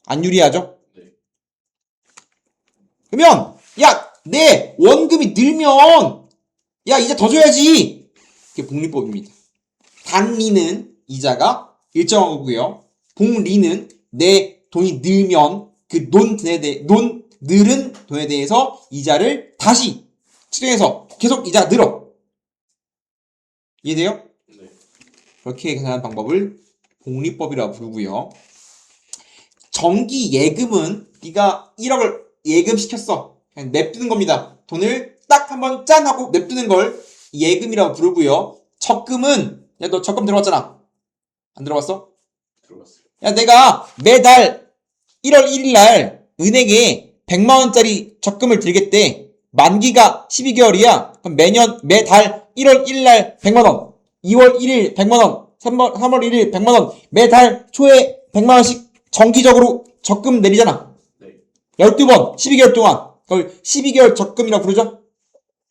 안 유리하죠? 네. 그러면 야, 내 원금이 늘면 야, 이자 더 줘야지. 이게 복리법입니다. 단리는 이자가 일정한 거고요. 복리는 내 돈이 늘면 그 늘은 돈에 대해서 이자를 다시 측정해서 계속 이자가 늘어. 이해돼요? 네. 그렇게 계산하는 방법을 복리법이라고 부르고요. 정기 예금은 네가 1억을 예금시켰어. 그냥 냅두는 겁니다. 돈을 딱 한번 짠 하고 냅두는 걸 예금이라고 부르고요. 적금은 야, 너 적금 들어갔잖아. 안 들어갔어? 들어갔어요. 야, 내가 매달 1월 1일 날 은행에 100만 원짜리 적금을 들겠대. 만기가 12개월이야. 그럼 매달 1월 1일 날 100만 원, 2월 1일 100만 원, 3월 1일 100만 원, 매달 초에 100만 원씩 정기적으로 적금 내리잖아. 네. 12번, 12개월 동안. 그걸 12개월 적금이라고 부르죠?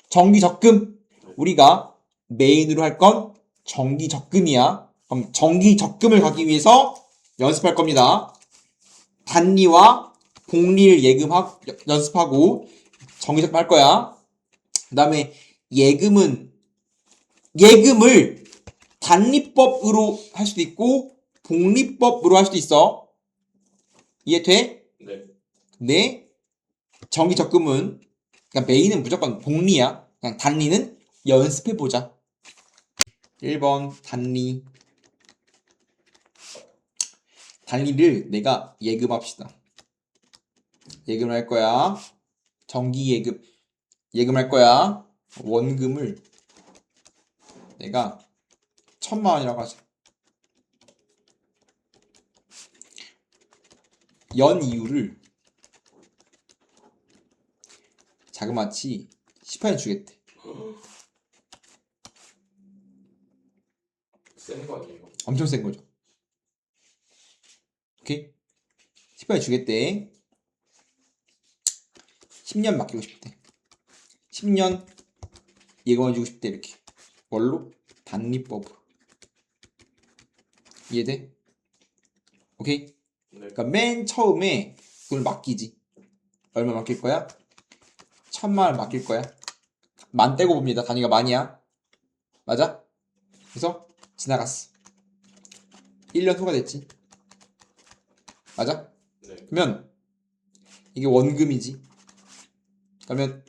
정기 적금. 우리가 메인으로 할 건 정기적금이야. 그럼 정기적금을 가기 위해서 연습할 겁니다. 단리와 복리를 연습하고 정기적금 할 거야. 그 다음에 예금을 단리법으로 할 수도 있고 복리법으로 할 수도 있어. 이해돼? 네. 근데 정기적금은 그냥 메인은 무조건 복리야. 그냥 단리는 연습해보자. 1번 단리. 단리를 내가 예금합시다. 예금을 할 거야. 정기 예금할 거야. 원금을 내가 1000만원이라고 하자. 연 이율을 자그마치 10% 주겠대. 센 거 아니에요? 엄청 센 거죠. 오케이? 10% 주겠대. 10년 맡기고 싶대. 10년 예금해주고 싶대. 이렇게 뭘로? 단리법으로. 이해돼? 오케이? 네. 그러니까 맨 처음에 그걸 맡기지. 얼마 맡길 거야? 1000만원 맡길 거야. 만 떼고 봅니다. 단위가 만이야. 맞아? 그래서 지나갔어. 1년 후가 됐지. 맞아? 네. 그러면 이게 원금이지. 그러면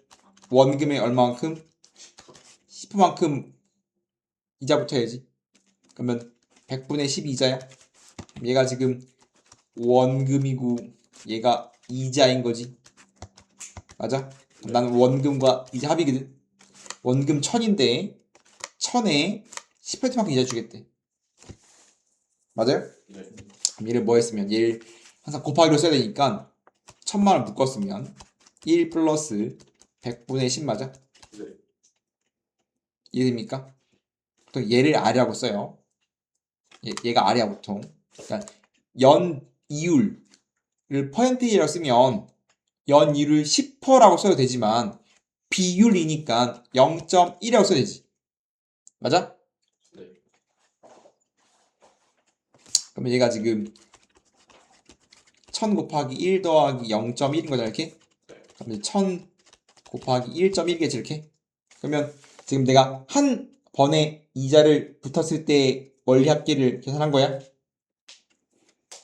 원금의 얼마만큼? 10%만큼 이자 붙어야지. 그러면 100분의 10 이자야. 얘가 지금 원금이고 얘가 이자인 거지. 맞아? 네. 나는 원금과 이자 합이거든. 원금 1000인데 1000에 10%만큼 이자 주겠대. 맞아요? 네. 그럼 얘를 뭐 했으면 얘를 항상 곱하기로 써야 되니까 1000만원 묶었으면 1 플러스 100분의 10 맞아? 네. 이해됩니까? 보통 얘를 R이라고 써요. 얘가 R이야 보통. 그러니까 연 이율을 퍼센테이지라고 쓰면 연 이율을 10%라고 써도 되지만 비율이니까 0.1이라고 써야 되지. 맞아? 네. 그러면 얘가 지금 1000 곱하기 1 더하기 0.1인 거잖아 이렇게. 네. 그러면 1000 곱하기 1.1겠지 이렇게. 그러면 지금 내가 한 번에 이자를 붙었을 때 원리합계를 계산한 거야.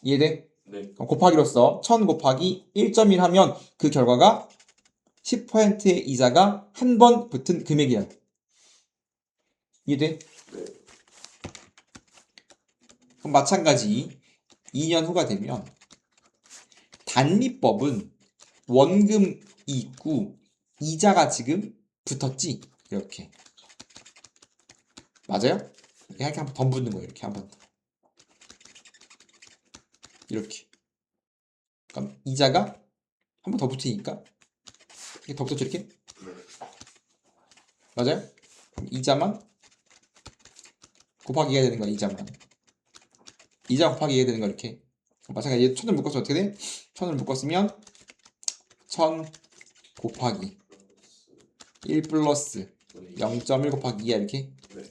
이해돼? 네. 그럼 곱하기로 써. 1000 곱하기 1.1 하면 그 결과가 10%의 이자가 한 번 붙은 금액이야. 이해돼? 네. 그럼 마찬가지 2년 후가 되면 단리법은 원금이 있고 이자가 지금 붙었지? 이렇게. 맞아요? 이렇게 한 번 더 붙는 거예요. 이렇게 한 번 더. 이렇게. 그럼 이자가 한 번 더 붙으니까 이렇게 더 붙었죠 이렇게? 맞아요? 그럼 이자만 곱하기 해야 되는 거야. 이자만. 이자 곱하기 해야 되는 거 이렇게. 마찬가지 얘 1000을 묶어서 어떻게 돼? 1000을 묶었으면 1000 곱하기 1 플러스 0.1 곱하기 2야 이렇게. 네.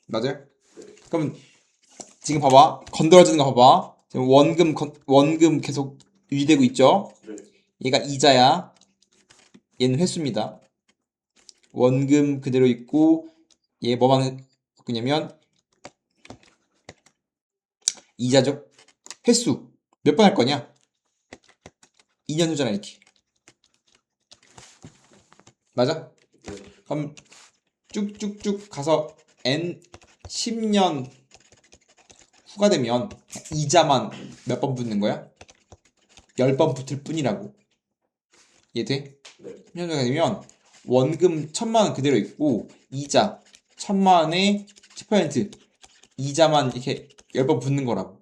맞아요? 네. 그럼 지금 봐봐. 건드려지는 거 봐봐. 지금 원금 계속 유지되고 있죠? 네. 얘가 이자야. 얘는 횟수입니다. 원금 그대로 있고 얘 뭐만 바꾸냐면 이자죠. 횟수 몇 번 할 거냐? 2년 후잖아 이렇게. 맞아? 네. 그럼 쭉쭉쭉 가서 n 10년 후가 되면 이자만 몇 번 붙는 거야? 10번 붙을 뿐이라고. 이해돼? 네. 10년 후가 되면 원금 1000만원 그대로 있고 이자 1000만원에 10% 이자만 이렇게 10번 붙는 거라고.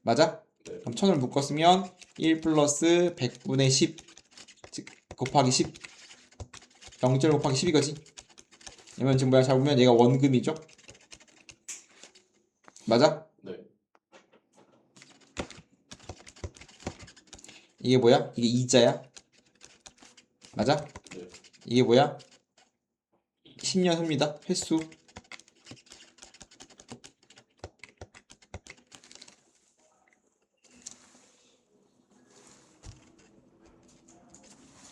맞아? 네. 그럼 1000을 묶었으면 1 플러스 100분의 10 곱하기 10 0.1 곱하기 10이거지. 그러면 지금 뭐야? 잘 보면 얘가 원금이죠? 맞아? 네. 이게 뭐야? 이게 이자야? 맞아? 네. 이게 뭐야? 10년 후입니다. 횟수.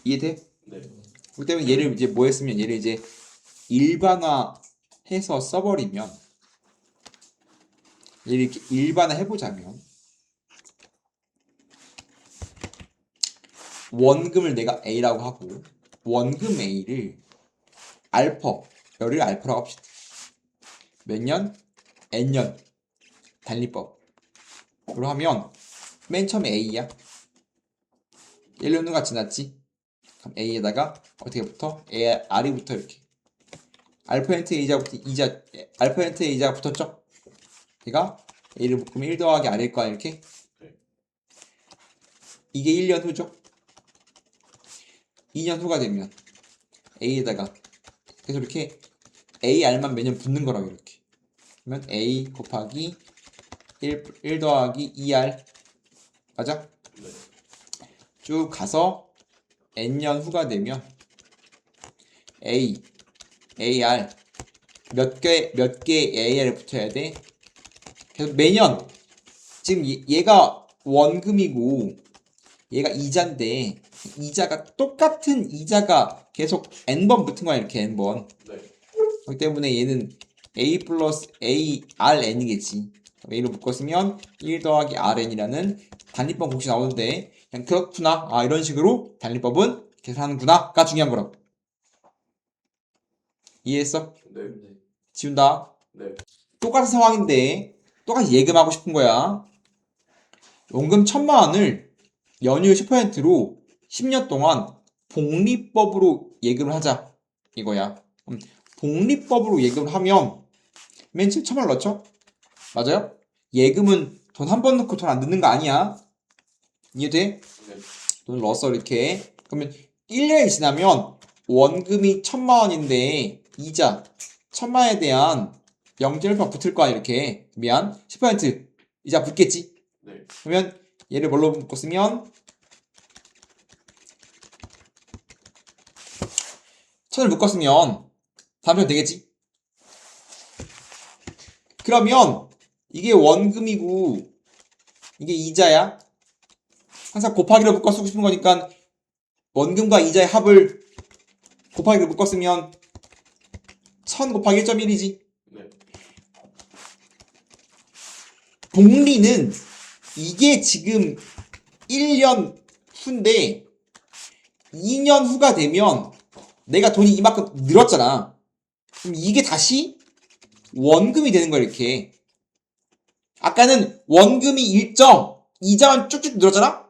이해돼? 네. 그렇기 때문에 얘를 이제 뭐 했으면 얘를 이제 일반화해서 써버리면 얘를 이렇게 일반화 해보자면 원금을 내가 A라고 하고 원금 A를 알파, 열을 알파라고 합시다. 몇 년? N년 단리법으로 하면 맨 처음에 A야. 1년 후가 지났지? 그럼 A에다가 어떻게 붙어? A, R이 붙어 이렇게. 알파엔트의 이자가 붙었죠? 얘가 A를 묶으면 1 더하기 R일 거야 이렇게. 이게 1년 후죠? 2년 후가 되면 A에다가 계속 이렇게 AR만 매년 붙는 거라고 이렇게. 그러면 A 곱하기 1 더하기 2R 맞아? 네. 쭉 가서 N년 후가 되면 A, AR 몇 개 AR에 붙어야 돼? 계속 매년 지금 얘가 원금이고 얘가 이자인데 이자가 똑같은 이자가 계속 n번 붙은 거야 이렇게 n번. 네. 그렇기 때문에 얘는 a 플러스 ARn이겠지. a로 묶었으면 1 더하기 RN이라는 단리법 공식 나오는데 그냥 그렇구나 이런 식으로 단리법은 계산하는구나가 중요한 거라고. 이해했어? 네. 지운다. 네. 똑같은 상황인데 똑같이 예금하고 싶은 거야. 원금 1000만 원을 연이율 10%로 10년 동안 복리법으로 예금을 하자 이거야. 복리법으로 예금을 하면 맨 처음 1000만 원 넣죠? 맞아요? 예금은 돈 한 번 넣고 돈 안 넣는 거 아니야. 이해돼? 네. 돈을 넣었어 이렇게. 그러면 1년이 지나면 원금이 1000만 원인데 이자 1000만 원에 대한 0.1% 붙을 거야 이렇게. 미안 10% 이자 붙겠지? 네. 그러면 얘를 뭘로 묶었으면 1000을 묶었으면 다음 편 되겠지? 그러면 이게 원금이고 이게 이자야. 항상 곱하기로 묶어 쓰고 싶은 거니까 원금과 이자의 합을 곱하기로 묶었으면 1000 곱하기 1.1이지. 네. 복리는 이게 지금 1년 후인데 2년 후가 되면 내가 돈이 이만큼 늘었잖아. 그럼 이게 다시 원금이 되는 거야 이렇게. 아까는 원금이 일정 이자만 쭉쭉 늘었잖아.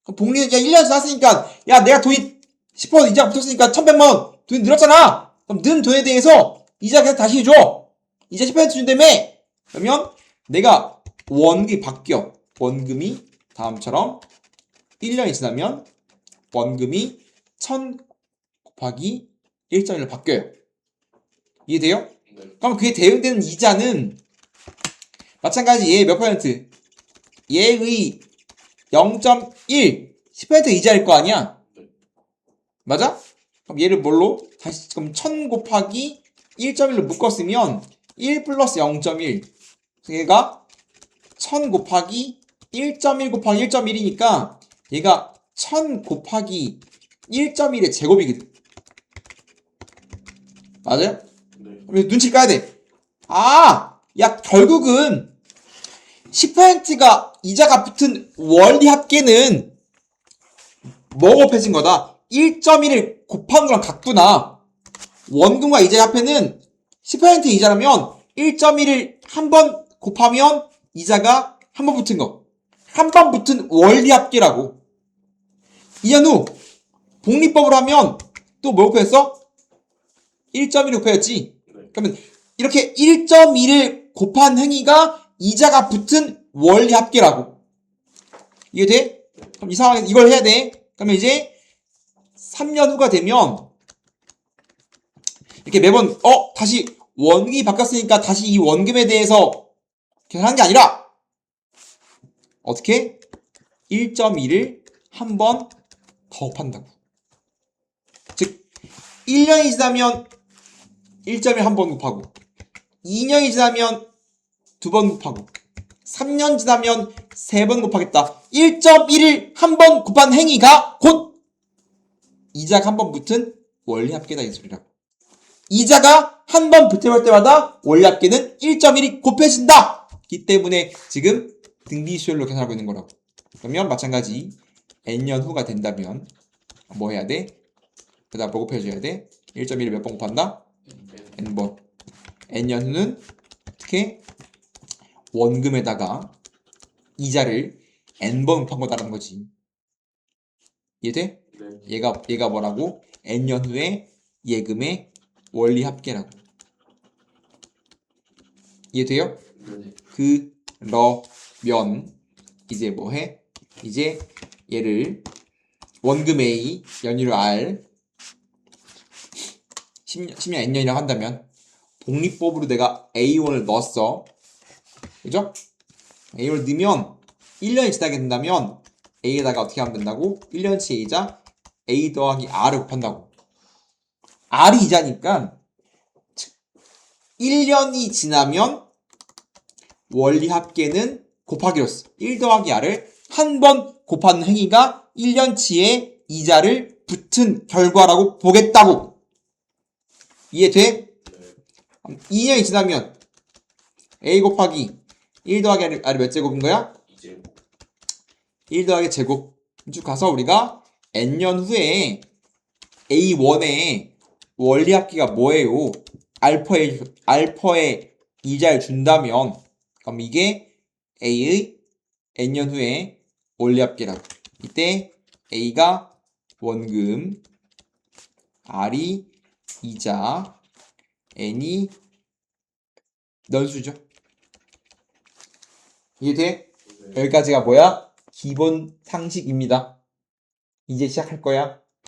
그럼 복리는 야 1년 지났으니까 야 내가 돈이 10% 이자가 붙었으니까 1100만 원 돈이 늘었잖아. 그럼 는 돈에 대해서 이자 그냥 다시 줘. 이자 10% 준다며. 그러면 내가 원금이 바뀌어. 원금이 다음처럼 1년이 지나면 원금이 1000 곱하기 1.1로 바뀌어요. 이해돼요? 네. 그럼 그게 대응되는 이자는 마찬가지 얘 몇 퍼센트? 얘의 0.1 10% 이자일 거 아니야? 네. 맞아? 그럼 얘를 뭘로? 다시 그럼 1000 곱하기 1.1로 묶었으면 1 플러스 0.1 얘가 1000 곱하기 1.1 곱하기 1.1이니까 얘가 1000 곱하기 1.1의 제곱이거든. 맞아요? 네. 그럼 눈치 까야 돼. 야 결국은 10%가 이자가 붙은 원리 합계는 뭐가 곱해진 거다? 1.1을 곱한 거랑 같구나. 원금과 이자의 합해는 10% 이자라면 1.1을 한 번 곱하면 이자가 한 번 붙은 거. 한 번 붙은 원리 합계라고. 2년 후 복리법으로 하면 또 뭐 곱했어? 1.1을 곱했지. 네. 그러면 이렇게 1.1을 곱한 행위가 이자가 붙은 원리 합계라고. 이해돼? 그럼 이 상황에서 이걸 해야 돼. 그러면 이제 3년 후가 되면 이렇게 매번 다시 원금이 바뀌었으니까 다시 이 원금에 대해서 계산하는 게 아니라 어떻게? 1.1을 한 번 더 곱한다고. 즉 1년이 지나면 1.1 한 번 곱하고 2년이 지나면 2번 곱하고 3년 지나면 3번 곱하겠다. 1.1을 한 번 곱한 행위가 곧 이자가 한 번 붙은 원리합계다 이 소리라고. 이자가 한 번 붙을 때마다 원리합계는 1.1이 곱해진다. 이 때문에 지금 등비수열로 계산하고 있는 거라고. 그러면 마찬가지 n년 후가 된다면 뭐 해야 돼? 그다음 뭐 곱해줘야 돼? 1.1을 몇 번 곱한다? n번. n년 후는 어떻게? 원금에다가 이자를 n번 곱한 거다라는 거지. 이해돼? 네. 얘가 뭐라고? n년 후에 예금의 원리 합계라고. 이해돼요? 네. 그러면 이제 뭐 해? 이제 얘를 원금 A, 연율 R 10년 n년이라고 한다면 복리법으로 내가 A1을 넣었어. 그죠? A1을 넣으면 1년이 지나게 된다면 A에다가 어떻게 하면 된다고? 1년치 이자 A 더하기 R을 곱한다고. R이 이자니까 1년이 지나면 원리 합계는 곱하기로 써. 1 더하기 R을 한 번 곱하는 행위가 1년치의 이자를 붙은 결과라고 보겠다고. 이해돼? 네. 2년이 지나면 A 곱하기 1 더하기 R이 몇 제곱인 거야? 이제 1 더하기 제곱. 쭉 가서 우리가 n년 후에 A1의 원리 합계가 뭐예요? 알파의 이자를 준다면 그럼 이게 A의 n년 후에 원리 합계라고. 이때 A가 원금, R이 이자, N이 연수죠. 이해돼? 네. 여기까지가 뭐야? 기본 상식입니다. 이제 시작할 거야.